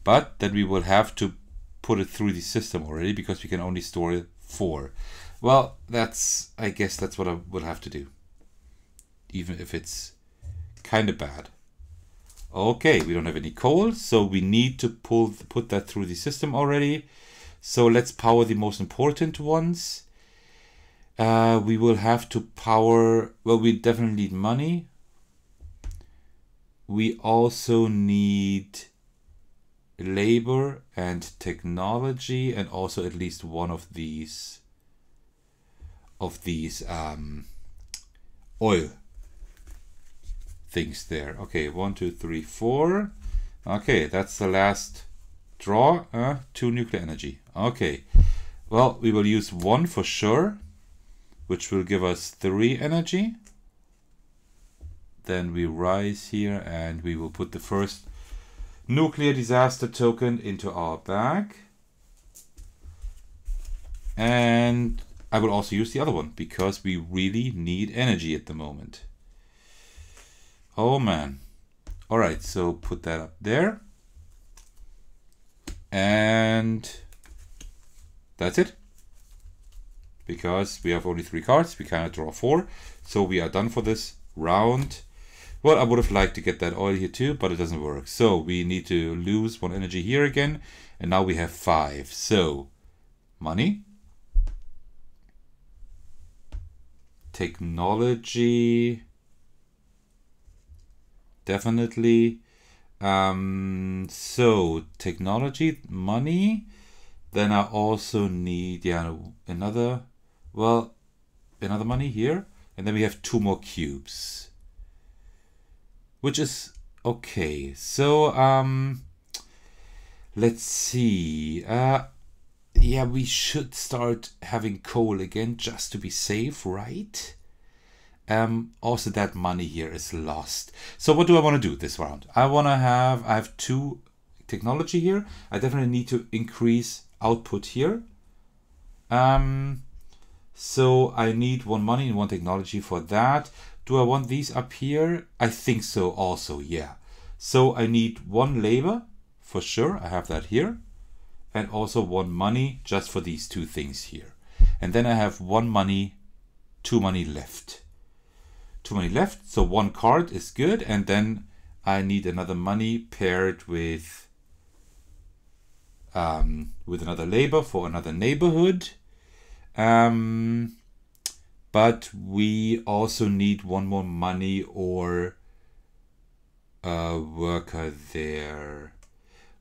But then we will have to put it through the system already because we can only store 4. Well, I guess that's what I will have to do. Even if it's kind of bad. Okay, we don't have any coal, so we need to put that through the system already. So let's power the most important ones. We will have to power, well, we definitely need money. We also need labor and technology, and also at least one of these oil things there. Okay, 1, 2, 3, 4. Okay, that's the last draw. 2 nuclear energy. Okay, well, we will use 1 for sure, which will give us 3 energy. Then we rise here and we will put the first nuclear disaster token into our bag. And I will also use the other one because we really need energy at the moment. Oh man. All right, so put that up there. And that's it. Because we have only 3 cards, we cannot draw 4. So we are done for this round. Well, I would have liked to get that oil here too, but it doesn't work. So we need to lose 1 energy here again. And now we have 5. So money. Technology. Definitely. So technology, money. Then I also need another money here. And then we have 2 more cubes. Which is okay. So let's see. Yeah, we should start having coal again just to be safe, right? Also that money here is lost. So what do I want to do this round? I have 2 technology here. I definitely need to increase output here. So I need 1 money and 1 technology for that. Do I want these up here? I think so also, yeah. So I need 1 labor for sure. I have that here. And also 1 money just for these 2 things here. And then I have 1 money, 2 money left. 2 money left, so 1 card is good. And then I need another money paired with another labor for another neighborhood. But we also need 1 more money or a worker there.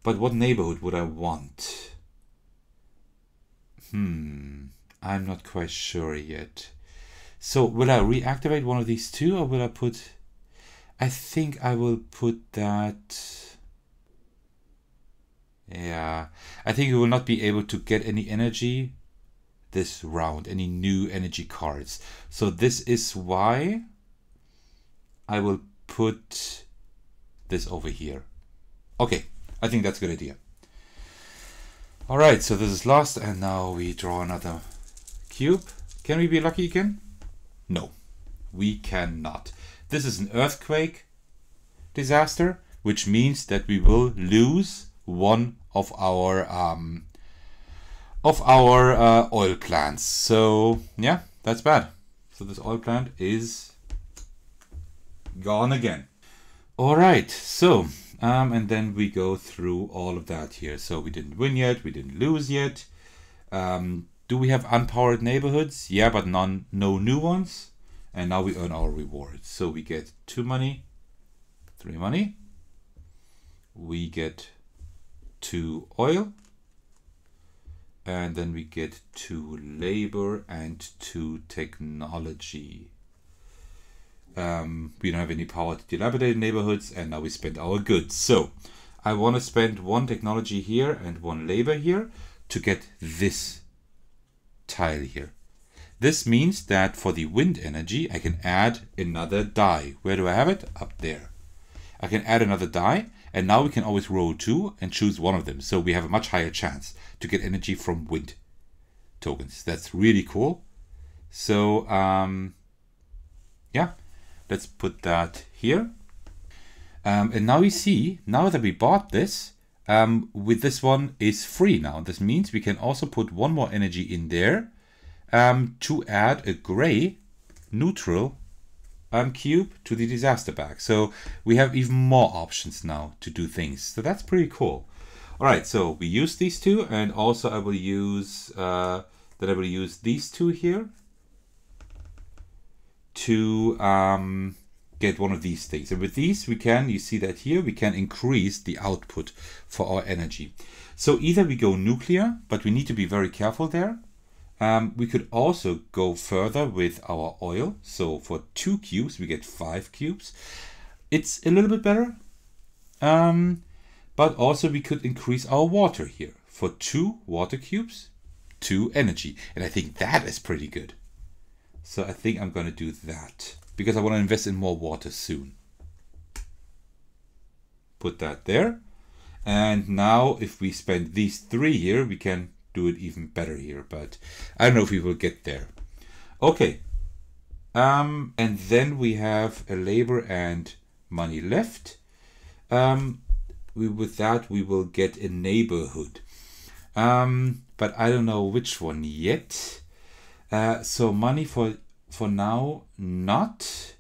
But what neighborhood would I want? I'm not quite sure yet. So will I reactivate one of these 2 or will I put... I think I will put that... Yeah, I think we will not be able to get any energy this round, any new energy cards. So this is why I will put this over here. Okay, I think that's a good idea. All right, so this is lost and now we draw another cube. Can we be lucky again? No, we cannot. This is an earthquake disaster, which means that we will lose 1 of our oil plants. So yeah, that's bad. So this oil plant is gone again. All right, so and then we go through all of that here. So we didn't win yet, we didn't lose yet. Do we have unpowered neighborhoods? Yeah, but no new ones. And now we earn our rewards. So we get 2 money, 3 money. We get 2 oil. And then we get 2 labor and 2 technology. We don't have any power to dilapidate neighborhoods, and now we spend our goods. So I want to spend 1 technology here and 1 labor here to get this tile here. This means that for the wind energy, I can add another die. Where do I have it? Up there. I can add another die, and now we can always roll 2 and choose one of them. So we have a much higher chance to get energy from wind tokens. That's really cool. So yeah, let's put that here. And now we see, now that we bought this, with this one is free now. This means we can also put one more energy in there to add a gray neutral cube to the disaster bag. So we have even more options now to do things. So that's pretty cool. All right, so we use these two, and also I will use these two here to get one of these things. And with these we can, you see that here, we can increase the output for our energy. So either we go nuclear, but we need to be very careful there. We could also go further with our oil. So for 2 cubes, we get 5 cubes. It's a little bit better. But also we could increase our water here. For 2 water cubes, 2 energy. And I think that is pretty good. So I think I'm going to do that, because I want to invest in more water soon. Put that there. And now if we spend these 3 here, we can do it even better here, but I don't know if we will get there. Okay. And then we have a labor and money left. With that we will get a neighborhood. But I don't know which one yet. So money for now, not.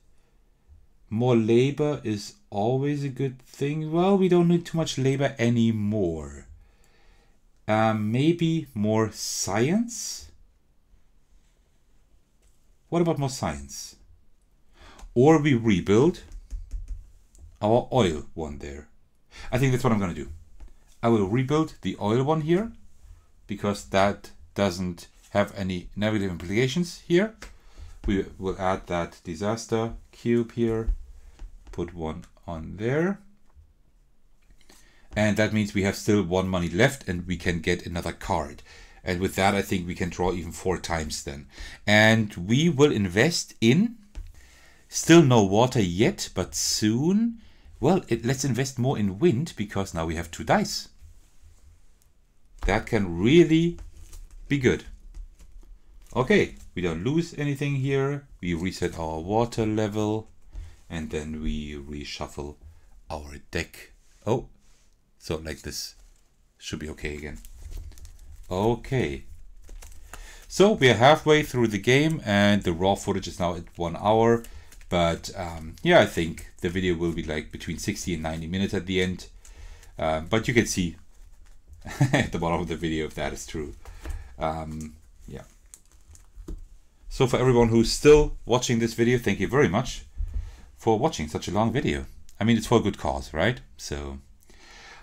More labor is always a good thing. Well, we don't need too much labor anymore. Maybe more science? What about more science? Or we rebuild our oil one there. I think that's what I'm going to do. I will rebuild the oil one here, because that doesn't have any negative implications here. We will add that disaster cube here, put one on there. And that means we have still 1 money left, and we can get another card. And with that, I think we can draw even 4 times then. And we will invest in, still no water yet, but soon. Well, let's invest more in wind, because now we have 2 dice. That can really be good. Okay, we don't lose anything here. We reset our water level, and then we reshuffle our deck. Oh. So like this should be okay again. Okay. So we are halfway through the game, and the raw footage is now at 1 hour. But yeah, I think the video will be like between 60 and 90 minutes at the end. But you can see at the bottom of the video if that is true. Yeah. So for everyone who's still watching this video, thank you very much for watching such a long video. I mean, it's for a good cause, right? So...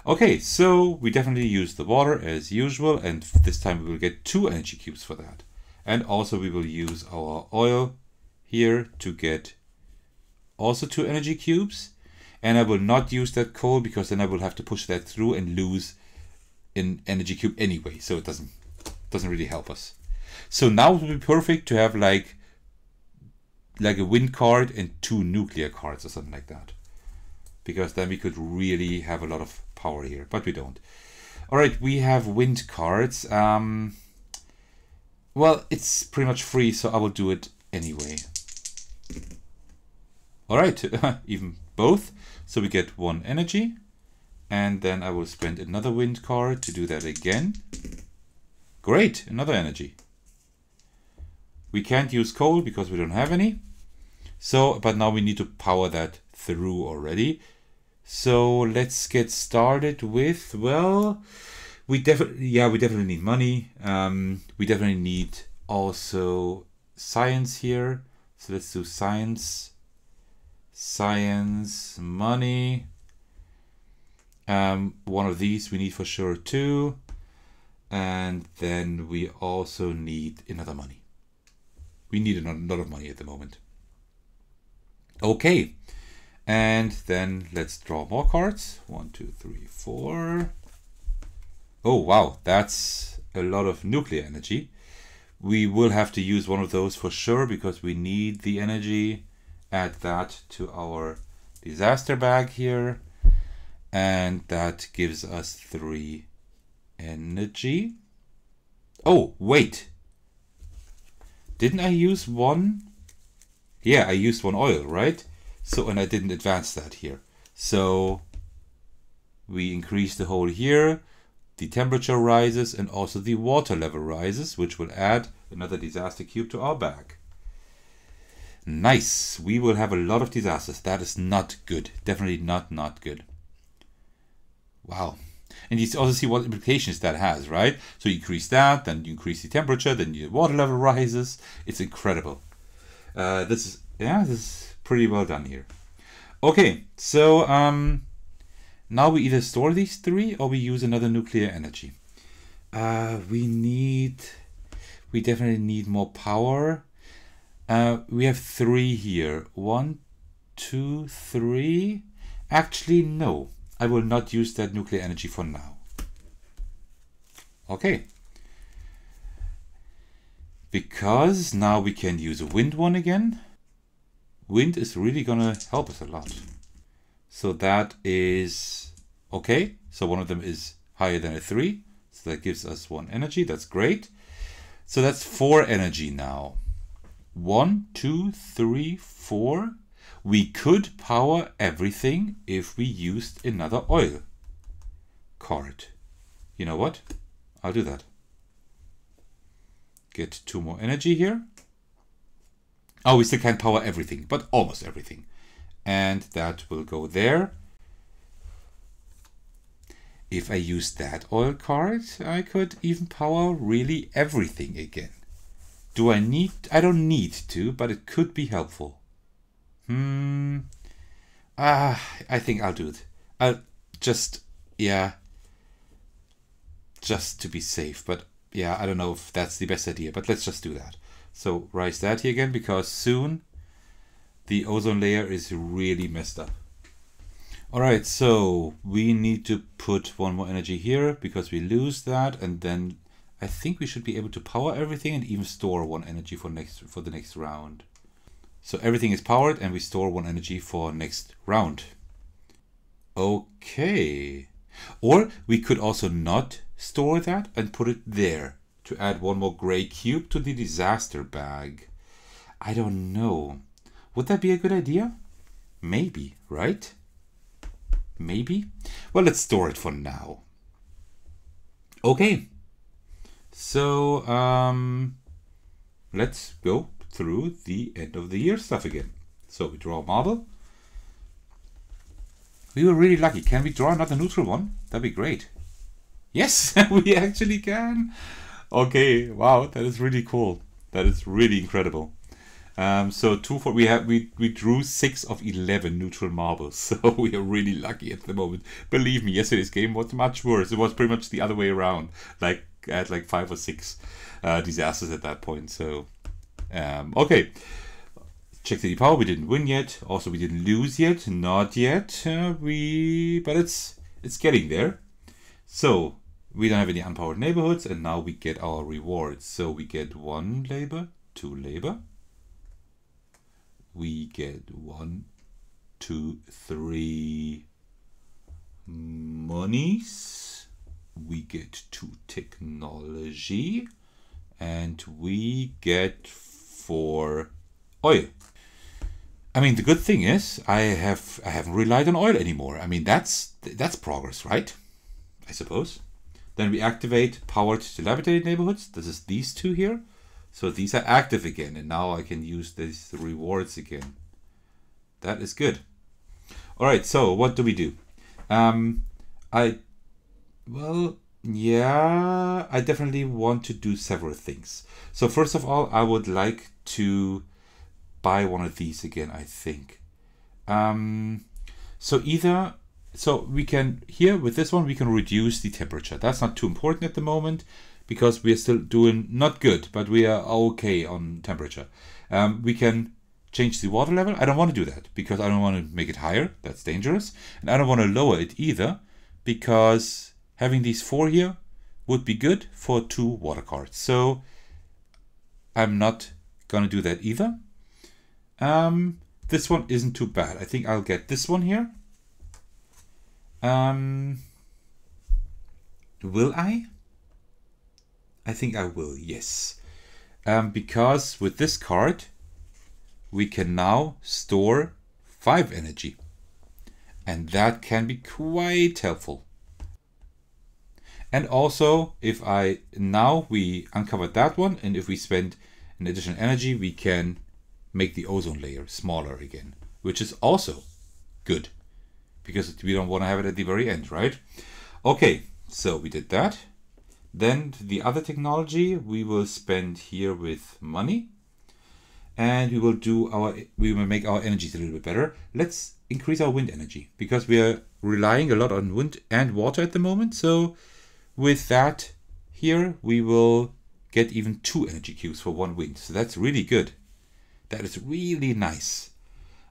okay, so we definitely use the water as usual, and this time we will get 2 energy cubes for that. And also we will use our oil here to get also 2 energy cubes. And I will not use that coal, because then I will have to push that through and lose an energy cube anyway. So it doesn't really help us. So now it would be perfect to have like a wind card and 2 nuclear cards or something like that. Because then we could really have a lot of power here, but we don't. All right, we have wind cards. Well, it's pretty much free, so I will do it anyway. All right, even both. So we get 1 energy, and then I will spend another wind card to do that again. Great, another energy. We can't use coal because we don't have any. So, but now we need to power that through already. So let's get started with, well, we definitely need money. We definitely need also science here. So let's do science, money. One of these we need for sure too. And then we also need another money. We need a lot of money at the moment. Okay. And then let's draw more cards. 1, 2, 3, 4. Oh, wow. That's a lot of nuclear energy. We will have to use one of those for sure because we need the energy. Add that to our disaster bag here. And that gives us 3 energy. Oh, wait. Didn't I use 1? Yeah, I used 1 oil, right? So, and I didn't advance that here. So we increase the hole here. The temperature rises and also the water level rises, which will add another disaster cube to our bag. Nice. We will have a lot of disasters. That is not good. Definitely not good. Wow. And you also see what implications that has, right? So you increase that, then you increase the temperature, then your water level rises. It's incredible. This is pretty well done here. Okay, so now we either store these 3 or we use another nuclear energy. We definitely need more power. We have 3 here. 1, 2, 3. Actually, no. I will not use that nuclear energy for now. Okay. Because now we can use a wind one again. Wind is really gonna help us a lot. So that is okay. So one of them is higher than a 3. So that gives us 1 energy. That's great. So that's 4 energy now. 1, 2, 3, 4. We could power everything if we used another oil card. You know what? I'll do that. Get 2 more energy here. Oh, we still can't power everything, but almost everything. And that will go there. If I use that oil card, I could even power really everything again. Do I need? I don't need to, but it could be helpful. I think I'll do it. I'll just to be safe. But yeah, I don't know if that's the best idea, but let's just do that. So rise that here again, because soon the ozone layer is really messed up. All right, so we need to put 1 more energy here because we lose that, and then I think we should be able to power everything and even store 1 energy for the next round. So everything is powered and we store 1 energy for next round. Okay. Or we could also not store that and put it there to add 1 more gray cube to the disaster bag. I don't know. Would that be a good idea? Maybe, right? Maybe? Well, let's store it for now. Okay. So, let's go through the end of the year stuff again. So we draw a marble. We were really lucky. Can we draw another neutral one? That'd be great. Yes, we actually can. Okay, wow, that is really cool. That is really incredible. So we drew 6 of 11 neutral marbles. So we are really lucky at the moment. Believe me, yesterday's game was much worse. It was pretty much the other way around. Like I had like 5 or 6 disasters at that point. So okay. Check the power. We didn't win yet. Also, we didn't lose yet. Not yet. But it's getting there. So we don't have any unpowered neighborhoods, and now we get our rewards. So we get 1 labor, 2 labor. We get 1, 2, 3 monies. We get 2 technology, and we get 4 oil. I mean, the good thing is I haven't relied on oil anymore. I mean, that's progress, right? I suppose. Then we activate powered dilapidated neighborhoods. This is these 2 here. So these are active again, and now I can use these rewards again. That is good. All right, so what do we do? I definitely want to do several things. So first of all, I would like to buy one of these again, I think. So we can, here with this one, we can reduce the temperature. That's not too important at the moment because we are still doing not good, but we are okay on temperature. We can change the water level. I don't want to do that because I don't want to make it higher. That's dangerous. And I don't want to lower it either because having these 4 here would be good for 2 water cards. So I'm not gonna do that either. This one isn't too bad. I think I'll get this one here. Will I? I think I will, yes. Because with this card, we can now store 5 energy. And that can be quite helpful. And also, if we uncovered that one, and if we spend an additional energy, we can make the ozone layer smaller again, which is also good, because we don't want to have it at the very end, right? Okay, so we did that. Then the other technology we will spend here with money, and we will make our energies a little bit better. Let's increase our wind energy, because we are relying a lot on wind and water at the moment. So with that here, we will get even 2 energy cubes for 1 wind. So that's really good. That is really nice.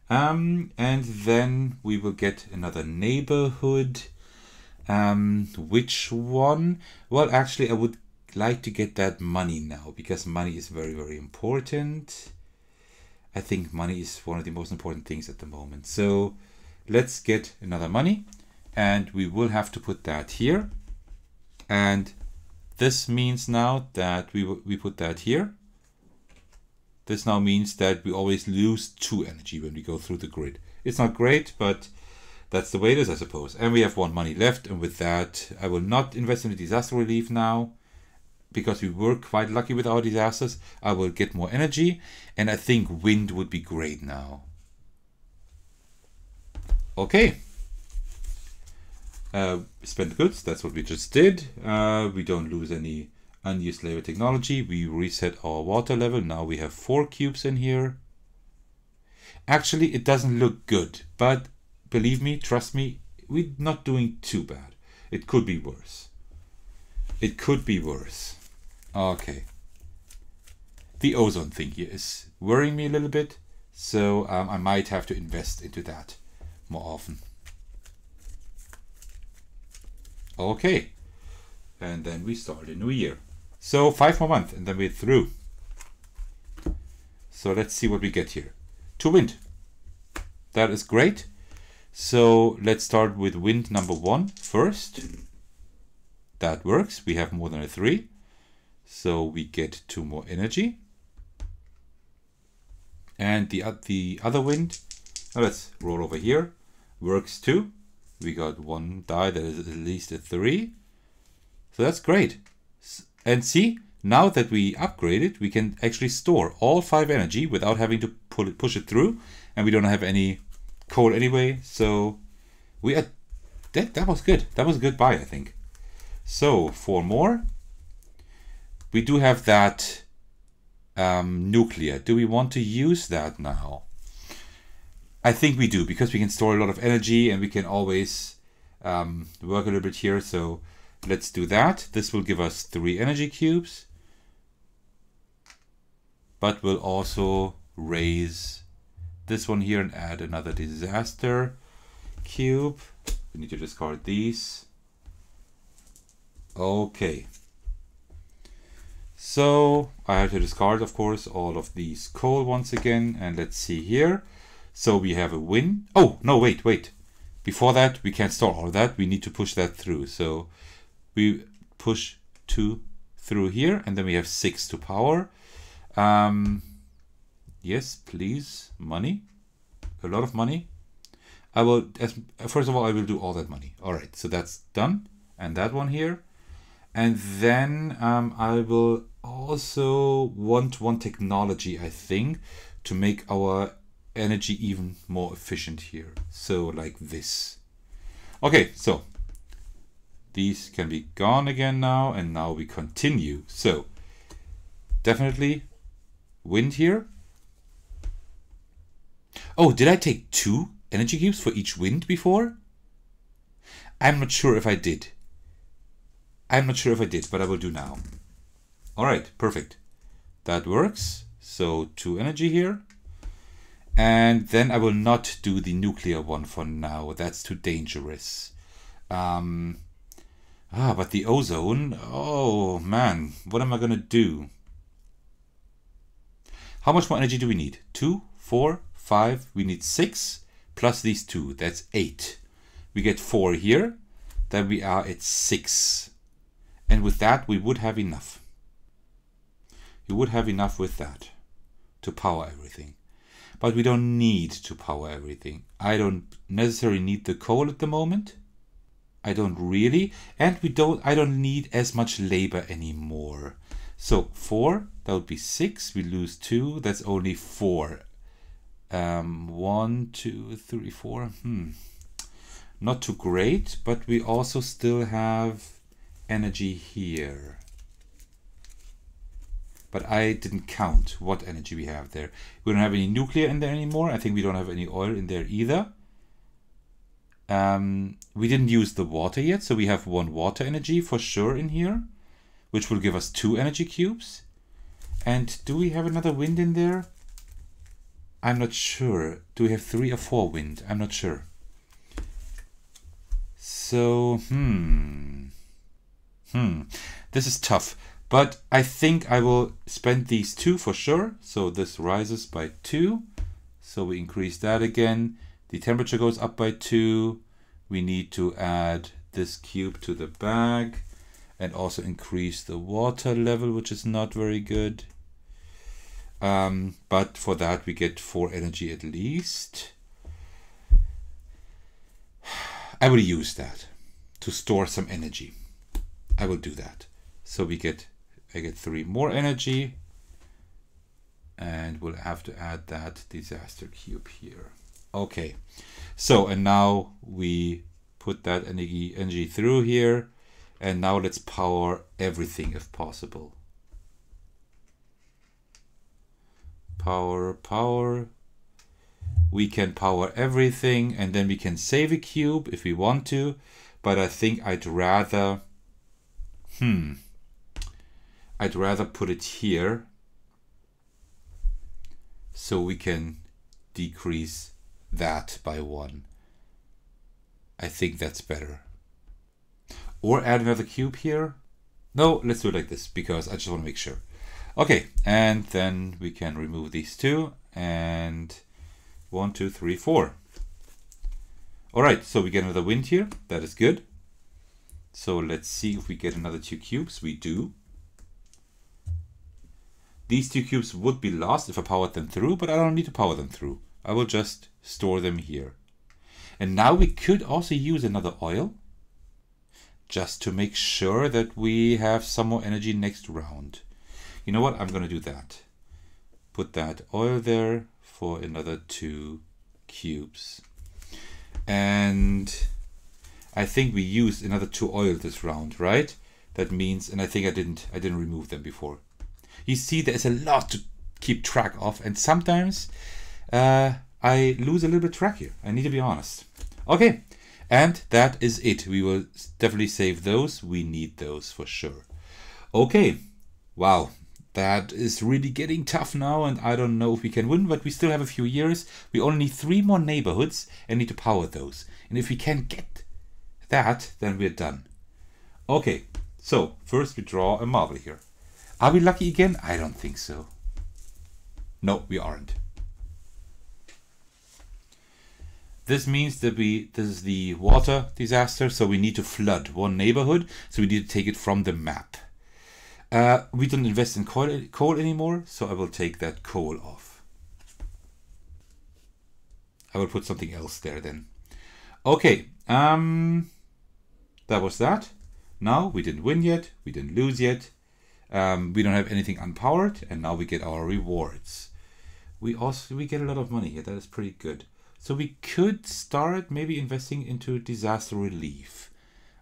And then we will get another neighborhood. Which one? Well, actually, I would like to get that money now, because money is very, very important. I think money is one of the most important things at the moment. So let's get another money, and we will have to put that here. And this means now that we put that here. This now means that we always lose 2 energy when we go through the grid. It's not great, but that's the way it is, I suppose. And we have 1 money left, and with that, I will not invest in the disaster relief now, because we were quite lucky with our disasters. I will get more energy, and I think wind would be great now. Okay. Spend goods, that's what we just did. We don't lose any unused labor technology. We reset our water level. Now we have 4 cubes in here. Actually, it doesn't look good, but believe me, trust me, we're not doing too bad. It could be worse. It could be worse. Okay. The ozone thing here is worrying me a little bit, so I might have to invest into that more often. Okay. And then we start a new year. So 5 more months, and then we're through. So let's see what we get here. 2 wind. That is great. So let's start with wind number 1 first. That works. We have more than a 3. So we get 2 more energy. And the other wind, let's roll over here, works too. We got 1 die that is at least a 3. So that's great. And see, now that we upgrade it, we can actually store all 5 energy without having to push it through. And we don't have any coal anyway. So we are, that was good. That was a good buy, I think. So 4 more. We do have that nuclear. Do we want to use that now? I think we do, because we can store a lot of energy and we can always work a little bit here. So let's do that. This will give us 3 energy cubes, but we'll also raise this one here and add another disaster cube. We need to discard these. Okay. So I have to discard, of course, all of these coal once again. And let's see here. So we have a win. Oh, no, wait. Before that, we can't store all of that. We need to push that through. So we push 2 through here, and then we have 6 to power. Yes, please, money. A lot of money. I will, first of all, I will do all that money. All right, so that's done. And that one here. And then I will also want 1 technology, I think, to make our energy even more efficient here. So like this. Okay, so these can be gone again now, and now we continue. So definitely wind here. Oh, did I take 2 energy cubes for each wind before? I'm not sure if I did. But I will do now. All right, perfect. That works. So 2 energy here. And then I will not do the nuclear one for now. That's too dangerous. But the ozone, oh man, what am I gonna do? How much more energy do we need? 2, 4, 5, we need 6 plus these 2, that's 8. We get 4 here, then we are at 6. And with that, we would have enough. You would have enough with that to power everything. But we don't need to power everything. I don't necessarily need the coal at the moment. I don't really. And I don't need as much labor anymore. So 4, that would be 6. We lose 2. That's only 4. 1, 2, 3, 4. Not too great, but we also still have energy here. But I didn't count what energy we have there. We don't have any nuclear in there anymore. I think we don't have any oil in there either. We didn't use the water yet, so we have 1 water energy for sure in here, which will give us 2 energy cubes. And do we have another wind in there? I'm not sure. Do we have 3 or 4 wind? I'm not sure. So, this is tough. But I think I will spend these 2 for sure. So this rises by 2. So we increase that again. The temperature goes up by 2. We need to add this cube to the bag and also increase the water level, which is not very good. But for that we get 4 energy at least. I will use that to store some energy. I will do that. So I get 3 more energy, and we'll have to add that disaster cube here. Okay, so and now we put that energy through here, and now let's power everything if possible. Power. We can power everything, and then we can save a cube if we want to, but I think I'd rather put it here so we can decrease that by 1. I think that's better. Or add another cube here. No, let's do it like this because I just want to make sure. Okay, and then we can remove these 2 and 1, 2, 3, 4. All right, so we get another wind here. That is good. So let's see if we get another 2 cubes. We do. These 2 cubes would be lost if I powered them through, but I don't need to power them through. I will just store them here. And now we could also use another oil just to make sure that we have some more energy next round. You know what? I'm going to do that. Put that oil there for another 2 cubes. And I think we used another 2 oil this round, right? That means, and I think I didn't remove them before. You see, there's a lot to keep track of, and sometimes I lose a little bit track here. I need to be honest. Okay, and that is it. We will definitely save those. We need those for sure. Okay, wow. That is really getting tough now, and I don't know if we can win, but we still have a few years. We only need 3 more neighborhoods and need to power those. And if we can get that, then we're done. Okay, so first we draw a marble here. Are we lucky again? I don't think so. No, we aren't. This means that this is the water disaster, so we need to flood 1 neighborhood, so we need to take it from the map. We don't invest in coal anymore, so I will take that coal off. I will put something else there then. Okay, that was that. Now we didn't win yet, we didn't lose yet. We don't have anything unpowered, and now we get our rewards. We get a lot of money here. That is pretty good. So we could start maybe investing into disaster relief.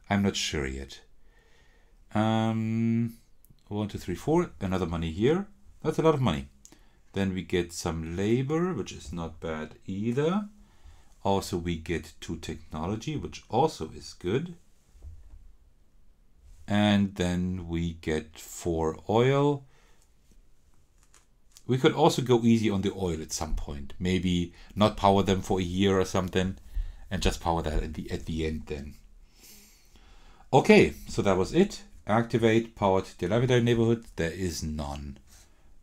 I'm not sure yet. 1, 2, 3, 4. Another money here. That's a lot of money. Then we get some labor, which is not bad either. Also, we get 2 technology, which also is good. And then we get 4 oil. We could also go easy on the oil at some point. Maybe not power them for a year or something, and just power that at the end then. Okay, so that was it. Activate powered delimited neighborhood. There is none.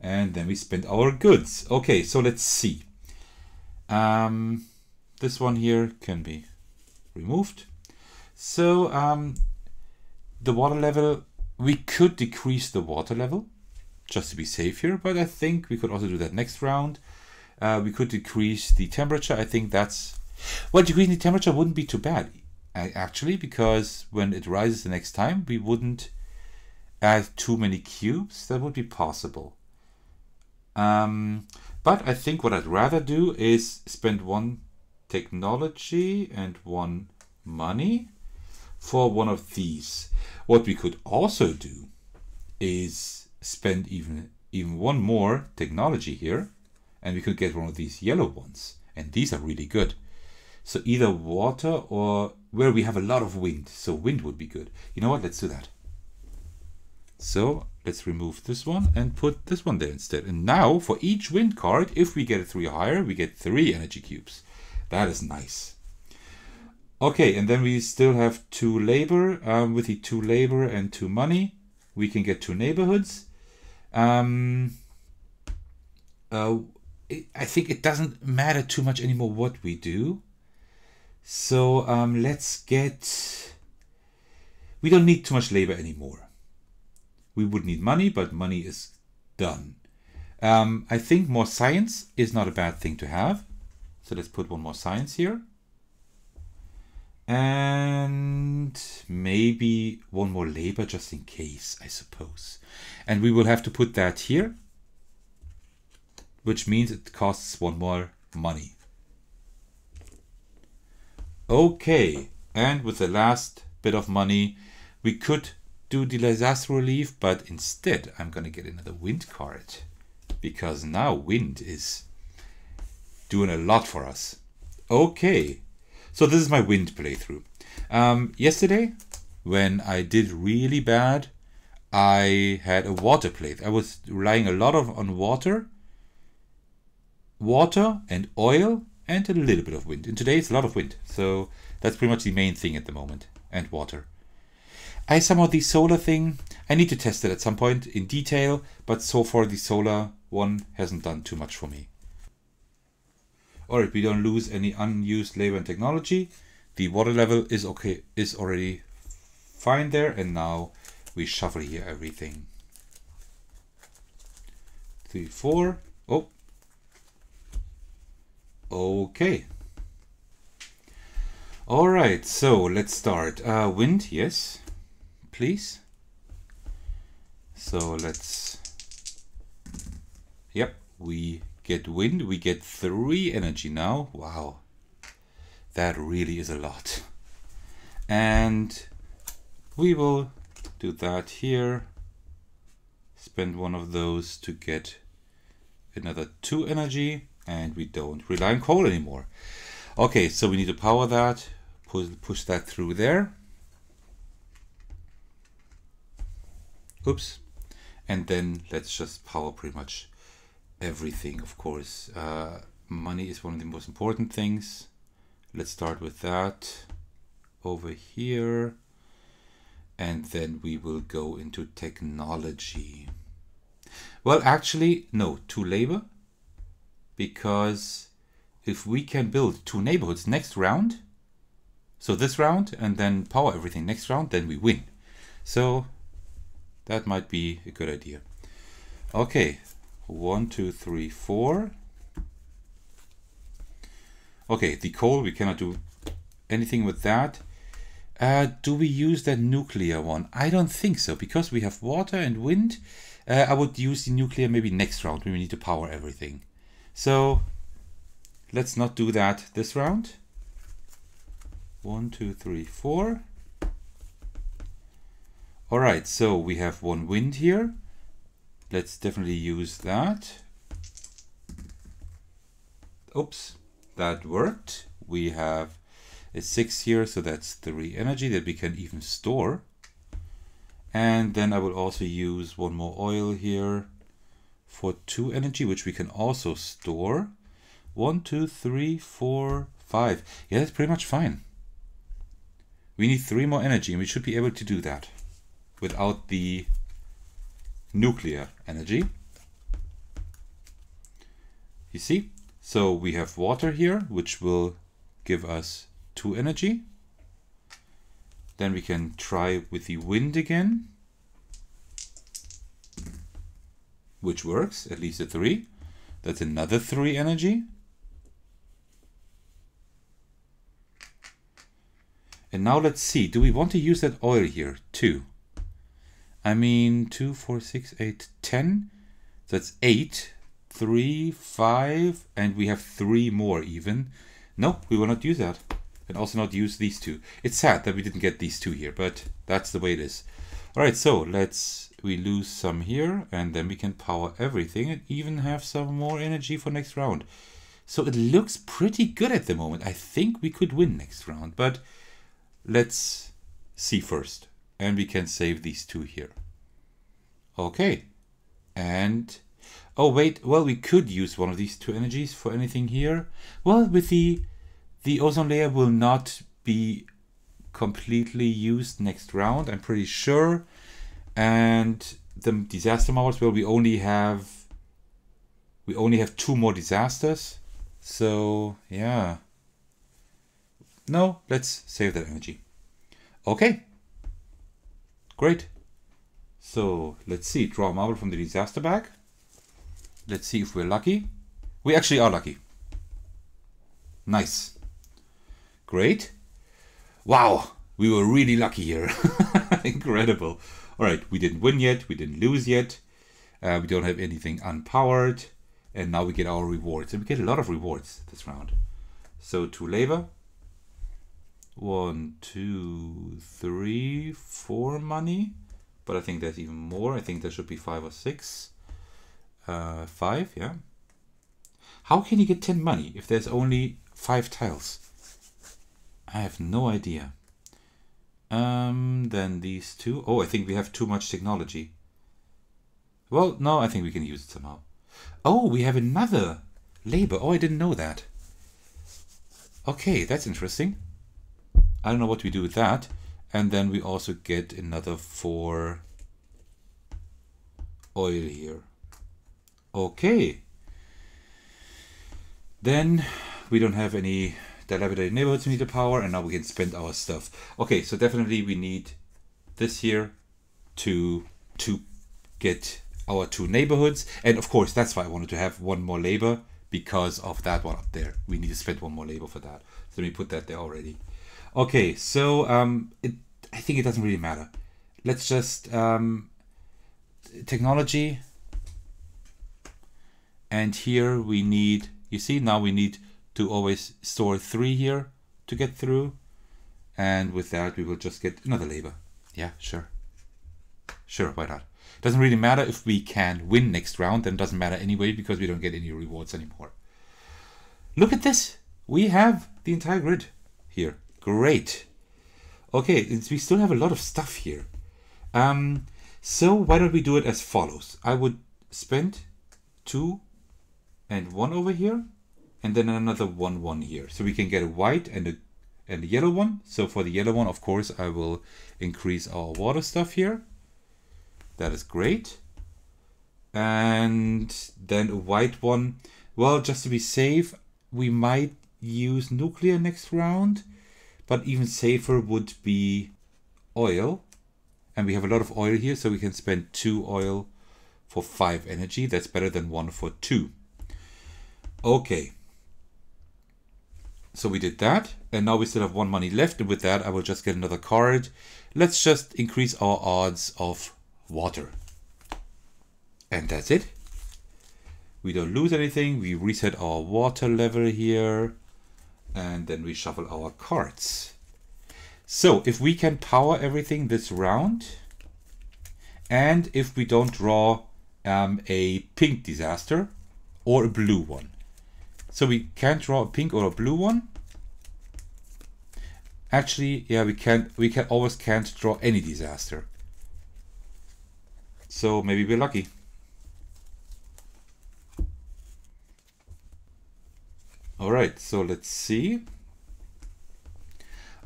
And then we spend our goods. Okay, so let's see. This one here can be removed. So the water level, we could decrease the water level just to be safe here, but I think we could also do that next round. We could decrease the temperature. I think that's, well, decreasing the temperature wouldn't be too bad actually, because when it rises the next time, we wouldn't add too many cubes. That would be possible. But I think what I'd rather do is spend one technology and one money for one of these. What we could also do is spend even one more technology here, and we could get one of these yellow ones, and these are really good. So either water or where we have a lot of wind. So wind would be good. You know what? Let's do that. So let's remove this one and put this one there instead. And now for each wind card, if we get a 3 or higher, we get 3 energy cubes. That is nice. Okay, and then we still have 2 labor. With the 2 labor and 2 money, we can get 2 neighborhoods. I think it doesn't matter too much anymore what we do. So let's get, we don't need too much labor anymore. We would need money, but money is done. I think more science is not a bad thing to have. So let's put one more science here. And maybe one more labor just in case, I suppose. And we will have to put that here, which means it costs 1 more money. Okay, and with the last bit of money, we could do the disaster relief, but instead I'm going to get another wind card, because now wind is doing a lot for us. Okay, so this is my wind playthrough. Yesterday, when I did really bad, I had a water playthrough. I was relying a lot on water and oil, and a little bit of wind. And today it's a lot of wind. So that's pretty much the main thing at the moment. And water. I somehow the solar thing, I need to test it at some point in detail, but so far the solar one hasn't done too much for me. Alright, we don't lose any unused labor and technology. The water level is okay, is already fine there, and now we shuffle here everything. 3, 4. Oh. Okay. Alright, so let's start. Wind, yes, please. So let's, yep, we get wind, we get 3 energy now. Wow, that really is a lot. And we will do that here. Spend one of those to get another 2 energy. And we don't rely on coal anymore. Okay, so we need to power that, push that through there. Oops. And then let's just power pretty much everything, of course. Money is one of the most important things. Let's start with that over here. And then we will go into technology. Well, actually, no, 2 labor. Because if we can build 2 neighborhoods next round, so this round, and then power everything next round, then we win. So that might be a good idea. Okay, 1, 2, 3, 4. Okay, the coal, we cannot do anything with that. Do we use that nuclear one? I don't think so, because we have water and wind. I would use the nuclear maybe next round when we need to power everything. So let's not do that this round. 1, 2, 3, 4. All right, so we have 1 wind here. Let's definitely use that. Oops, that worked. We have a 6 here, so that's 3 energy that we can even store. And then I will also use 1 more oil here for 2 energy, which we can also store. 1, 2, 3, 4, 5. Yeah, that's pretty much fine. We need 3 more energy, and we should be able to do that without the nuclear energy. You see? So we have water here, which will give us 2 energy. Then we can try with the wind again, which works, at least a 3. That's another 3 energy. And now let's see, do we want to use that oil here? 2. I mean, 2, 4, 6, 8, 10. That's 8, 3, 5, and we have 3 more even. No, we will not use that. And also not use these 2. It's sad that we didn't get these 2 here, but that's the way it is. All right, so we lose some here, and then we can power everything and even have some more energy for next round. So it looks pretty good at the moment. I think we could win next round, but let's see first. And we can save these 2 here. Okay. And, oh wait, well, we could use one of these 2 energies for anything here. Well, with the ozone layer will not be completely used next round, I'm pretty sure. And the disaster marbles, well, we only have 2 more disasters. So yeah. No, let's save that energy. Okay. Great. So let's see, draw a marble from the disaster bag. Let's see if we're lucky. We actually are lucky. Nice. Great. Wow, we were really lucky here. Incredible. All right, we didn't win yet, we didn't lose yet. We don't have anything unpowered. And now we get our rewards. And we get a lot of rewards this round. So 2 labor. 1, 2, 3, 4 money. But I think there's even more. I think there should be 5 or 6. 5, yeah. How can you get 10 money if there's only 5 tiles? I have no idea. Then these 2. Oh, I think we have too much technology. Well, no, I think we can use it somehow. Oh, we have another labor. Oh, I didn't know that. Okay, that's interesting. I don't know what we do with that. And then we also get another 4 oil here. Okay. Then we don't have any dilapidated neighborhoods we need to power, and now we can spend our stuff. Okay, so definitely we need this here to get our 2 neighborhoods. And of course, that's why I wanted to have 1 more labor, because of that one up there. We need to spend 1 more labor for that. So let me put that there already. Okay, so I think it doesn't really matter. Let's just technology, and here we need, you see, now we need to always store 3 here to get through, and with that we will just get another labor. Yeah, sure, why not? Doesn't really matter if we can win next round, then it doesn't matter anyway, because we don't get any rewards anymore. Look at this, we have the entire grid here. Great. Okay, we still have a lot of stuff here. So why don't we do it as follows? I would spend 2 and 1 over here, and then another 1, 1 here. So we can get a white and a yellow one. So for the yellow one, of course, I will increase our water stuff here. That is great. And then a white one. Well, just to be safe, we might use nuclear next round. But even safer would be oil. And we have a lot of oil here, so we can spend 2 oil for 5 energy. That's better than 1 for 2. Okay. So we did that. And now we still have 1 money left. And with that, I will just get another card. Let's just increase our odds of water. And that's it. We don't lose anything. We reset our water level here. And then we shuffle our cards. So if we can power everything this round, and if we don't draw a pink disaster or a blue one. So we can't draw a pink or a blue one. Actually, yeah, we can always can't draw any disaster. So maybe we're lucky. All right, so let's see.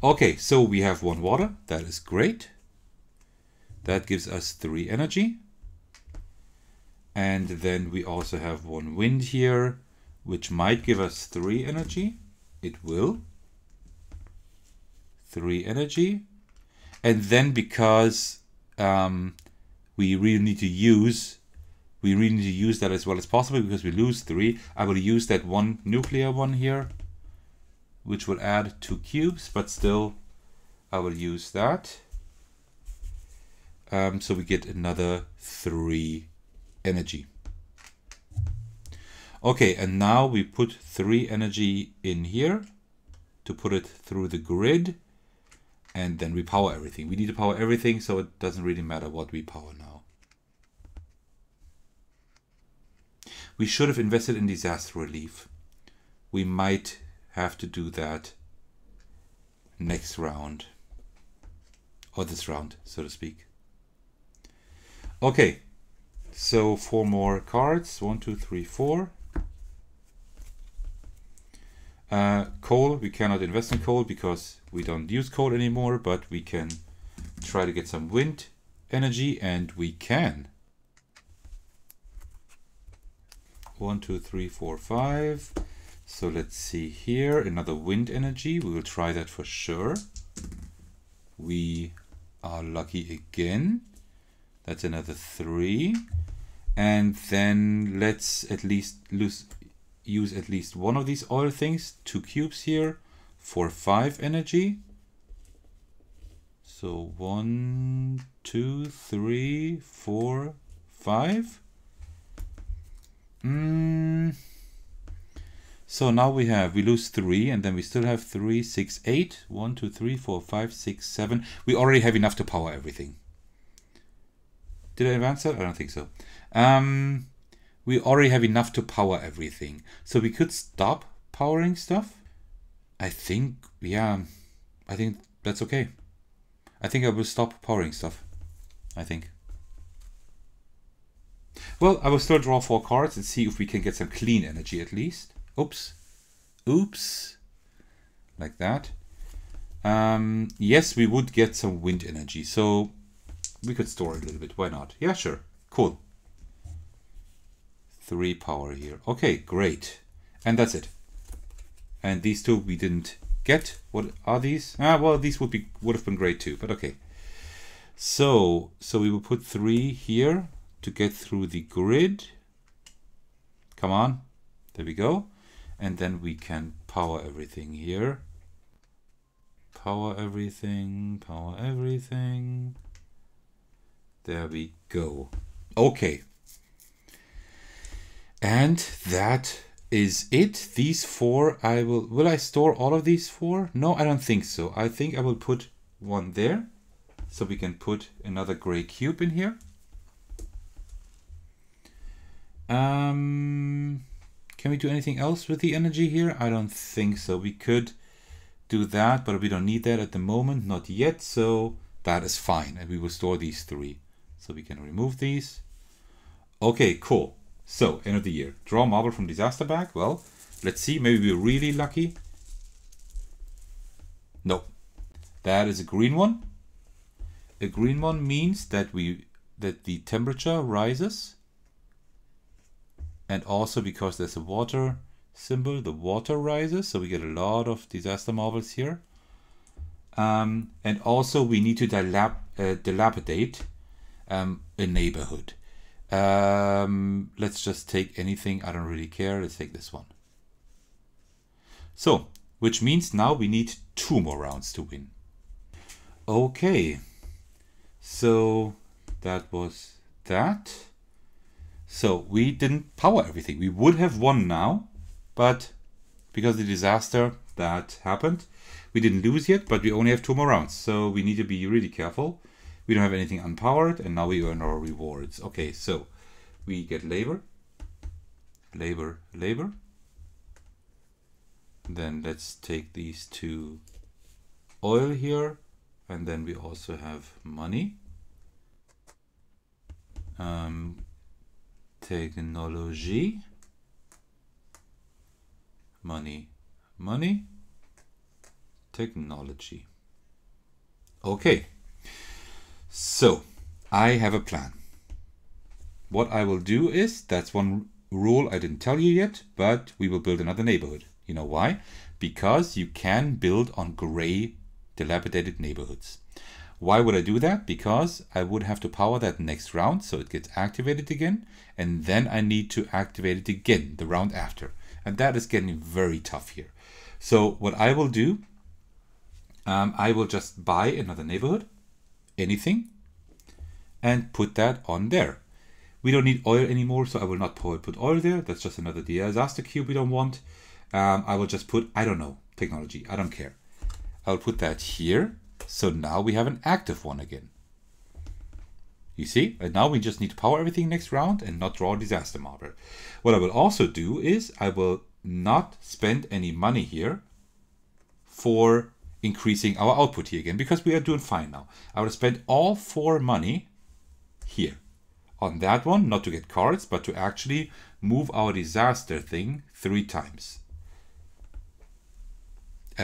Okay, so we have 1 water. That is great. That gives us 3 energy. And then we also have 1 wind here, which might give us 3 energy. It will. 3 energy. And then because we really need to use that as well as possible because we lose 3, I will use that one nuclear one here, which will add 2 cubes, but still I will use that. So we get another 3 energy. Okay, and now we put 3 energy in here to put it through the grid, and then we power everything. We need to power everything, so it doesn't really matter what we power now. We should have invested in disaster relief. We might have to do that next round, or this round, so to speak. Okay, so 4 more cards. 1, 2, 3, 4. Coal, we cannot invest in coal because we don't use coal anymore, but we can try to get some wind energy, and we can. 1, 2, 3, 4, 5. So let's see here, another wind energy. We will try that for sure. We are lucky again. That's another 3. And then let's at least use at least one of these oil things. 2 cubes here for 5 energy. So 1, 2, 3, 4, 5. So now we lose 3, and then we still have 3, 6, 8. 1, 2, 3, 4, 5, 6, 7. We already have enough to power everything. Did I advance that? I don't think so. We already have enough to power everything. So we could stop powering stuff. I think, yeah, I think that's okay. I think I will stop powering stuff. I think. Well, I will still draw 4 cards and see if we can get some clean energy at least. Oops. Oops. Like that. Yes, we would get some wind energy. So we could store it a little bit. Why not? Yeah, sure. Cool. 3 power here. Okay, great. And that's it. And these 2 we didn't get. What are these? Well, these would have been great too, but okay. So we will put 3 here to get through the grid. Come on. There we go. And then we can power everything here. Power everything, power everything. There we go. Okay. And that is it. These 4, will I store all of these 4? No, I don't think so. I think I will put one there. So we can put another gray cube in here. Can we do anything else with the energy here? I don't think so. We could do that, but we don't need that at the moment. Not yet. So that is fine. And we will store these 3. So we can remove these. Okay, cool. So, end of the year. Draw marble from disaster bag. Well, let's see. Maybe we're really lucky. No. That is a green one. A green one means that the temperature rises. And also because there's a water symbol, the water rises. So we get a lot of disaster marbles here. And also we need to dilapidate a neighborhood. Let's just take anything. I don't really care. Let's take this one. So, which means now we need 2 more rounds to win. Okay. So that was that. So we didn't power everything. We would have won now, but because of the disaster that happened, we didn't lose yet, but we only have 2 more rounds. So we need to be really careful. We don't have anything unpowered, and now we earn our rewards. Okay, so we get labor, labor, labor. Then let's take these 2 oil here, and then we also have money. Technology, money, money, technology. Okay. So I have a plan. What I will do is, that's one rule I didn't tell you yet, but we will build another neighborhood. You know why? Because you can build on gray, dilapidated neighborhoods. Why would I do that? Because I would have to power that next round, so it gets activated again, and then I need to activate it again the round after. And that is getting very tough here. So what I will do, I will just buy another neighborhood, anything, and put that on there. We don't need oil anymore, so I will not put oil there. That's just another disaster cube we don't want. I will just put, I don't know, technology, I don't care. I'll put that here. So now we have an active one again. You see? And now we just need to power everything next round and not draw a disaster marble. What I will also do is I will not spend any money here for increasing our output here again, because we are doing fine now. I will spend all 4 money here on that one, not to get cards, but to actually move our disaster thing 3 times.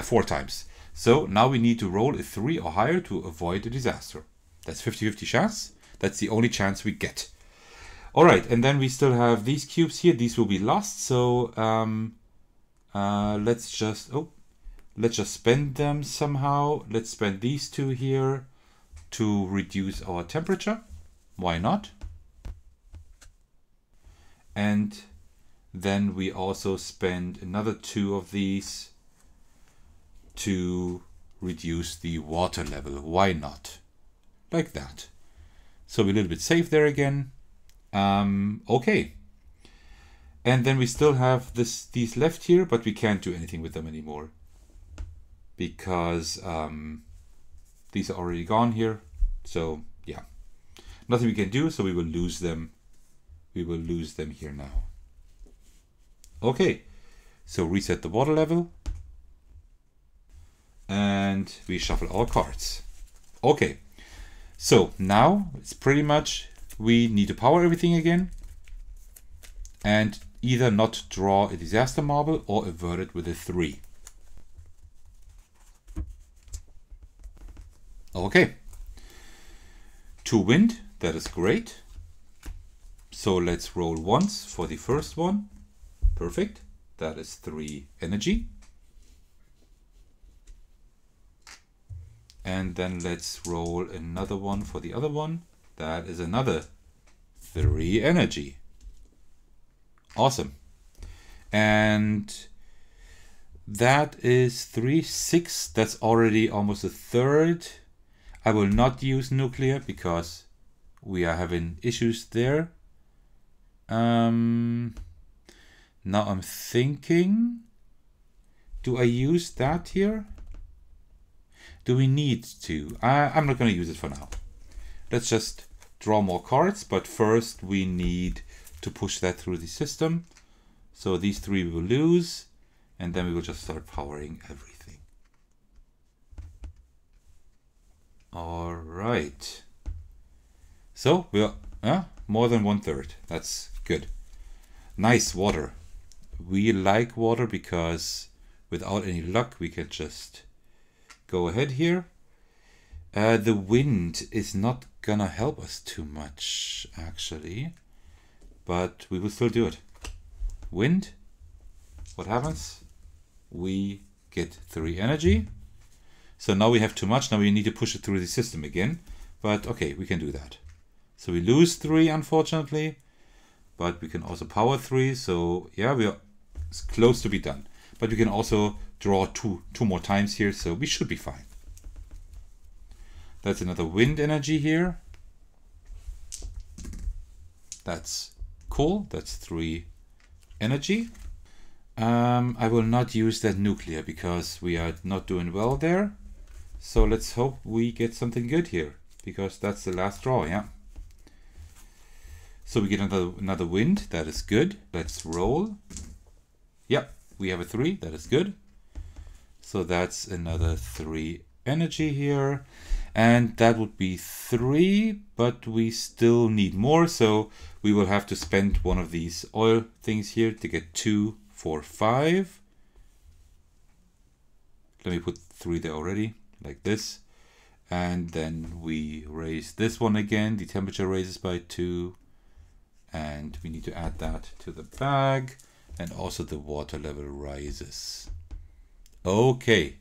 4 times. So now we need to roll a 3 or higher to avoid a disaster. That's 50-50 chance. That's the only chance we get. All right, and then we still have these cubes here. These will be lost. So let's just spend them somehow. Let's spend these 2 here to reduce our temperature. Why not? And then we also spend another 2 of these to reduce the water level. Why not? Like that. So we're a little bit safe there again. Okay. And then we still have these left here, but we can't do anything with them anymore, because these are already gone here. So yeah, nothing we can do. So we will lose them. We will lose them here now. Okay. So reset the water level. And we shuffle our cards. Okay, so now it's pretty much, we need to power everything again and either not draw a disaster marble or avert it with a 3. Okay, 2 wind, that is great. So let's roll once for the first one. Perfect, that is 3 energy. And then let's roll another one for the other one. That is another 3 energy. Awesome. And that is 3, 6. That's already almost a third. I will not use nuclear because we are having issues there. Now I'm thinking, do I use that here? Do we need to? I'm not going to use it for now. Let's just draw more cards, but first we need to push that through the system. So these 3 we will lose, and then we will just start powering everything. All right. So we are more than 1/3. That's good. Nice water. We like water because without any luck we can just go ahead here. The wind is not gonna help us too much actually, but we will still do it. Wind, what happens? We get 3 energy. So now we have too much. Now we need to push it through the system again, but okay, we can do that. So we lose 3 unfortunately, but we can also power 3. So yeah, we are close to be done, but we can also draw two more times here, so we should be fine. That's another wind energy here. That's cool. That's 3 energy. I will not use that nuclear because we are not doing well there. So let's hope we get something good here, because that's the last draw, yeah. So we get another wind. That is good. Let's roll. Yep, we have a 3. That is good. So that's another 3 energy here. And that would be 3, but we still need more. So we will have to spend one of these oil things here to get 2, 4, 5. Let me put 3 there already, like this. And then we raise this one again. The temperature raises by 2. and we need to add that to the bag, and also the water level rises. Okay,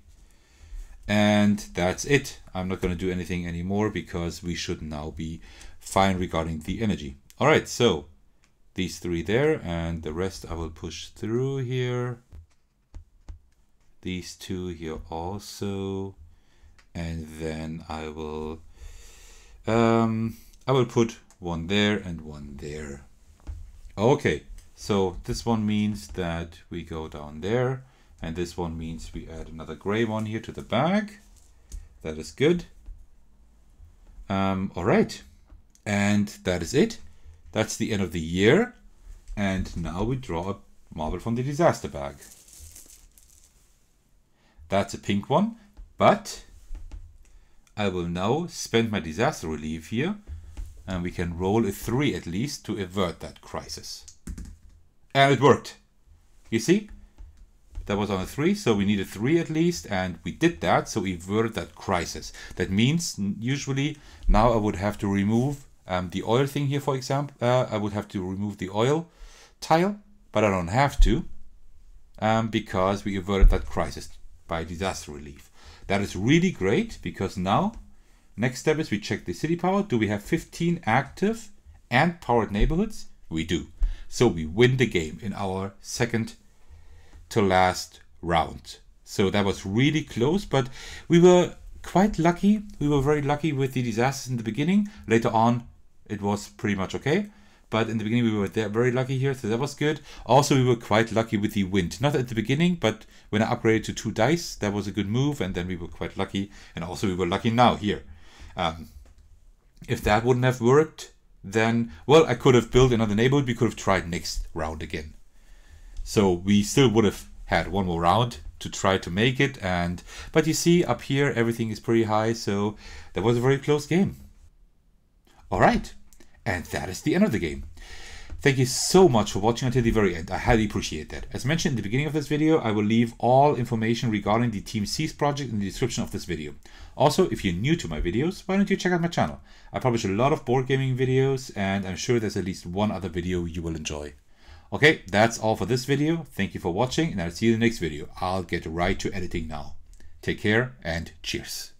and that's it. I'm not going to do anything anymore because we should now be fine regarding the energy. All right, so these three there, and the rest I will push through here. These two here also, and then I will put one there and one there. Okay, so this one means that we go down there, and this one means we add another gray one here to the bag. That is good. All right, and that is it. That's the end of the year, and now we draw a marble from the disaster bag. That's a pink one, but I will now spend my disaster relief here, and we can roll a 3 at least to avert that crisis. And it worked. You see? That was on a 3, so we need a 3 at least, and we did that, so we averted that crisis. That means usually now I would have to remove the oil thing here, for example. I would have to remove the oil tile, but I don't have to because we averted that crisis by disaster relief. That is really great, because now next step is we check the city power. Do we have 15 active and powered neighborhoods? We do. So we win the game in our second to last round. So that was really close, but we were quite lucky. We were very lucky with the disasters in the beginning. Later on, it was pretty much okay. But in the beginning, we were very lucky here, so that was good. Also, we were quite lucky with the wind. Not at the beginning, but when I upgraded to 2 dice, that was a good move, and then we were quite lucky. And also, we were lucky now here. If that wouldn't have worked, then, well, I could have built another neighborhood. We could have tried next round again. So we still would have had one more round to try to make it. But you see, up here, everything is pretty high, so that was a very close game. All right. And that is the end of the game. Thank you so much for watching until the very end. I highly appreciate that. As mentioned in the beginning of this video, I will leave all information regarding the TeamSeas project in the description of this video. Also, if you're new to my videos, why don't you check out my channel? I publish a lot of board gaming videos, and I'm sure there's at least one other video you will enjoy. Okay, that's all for this video. Thank you for watching, and I'll see you in the next video. I'll get right to editing now. Take care and cheers.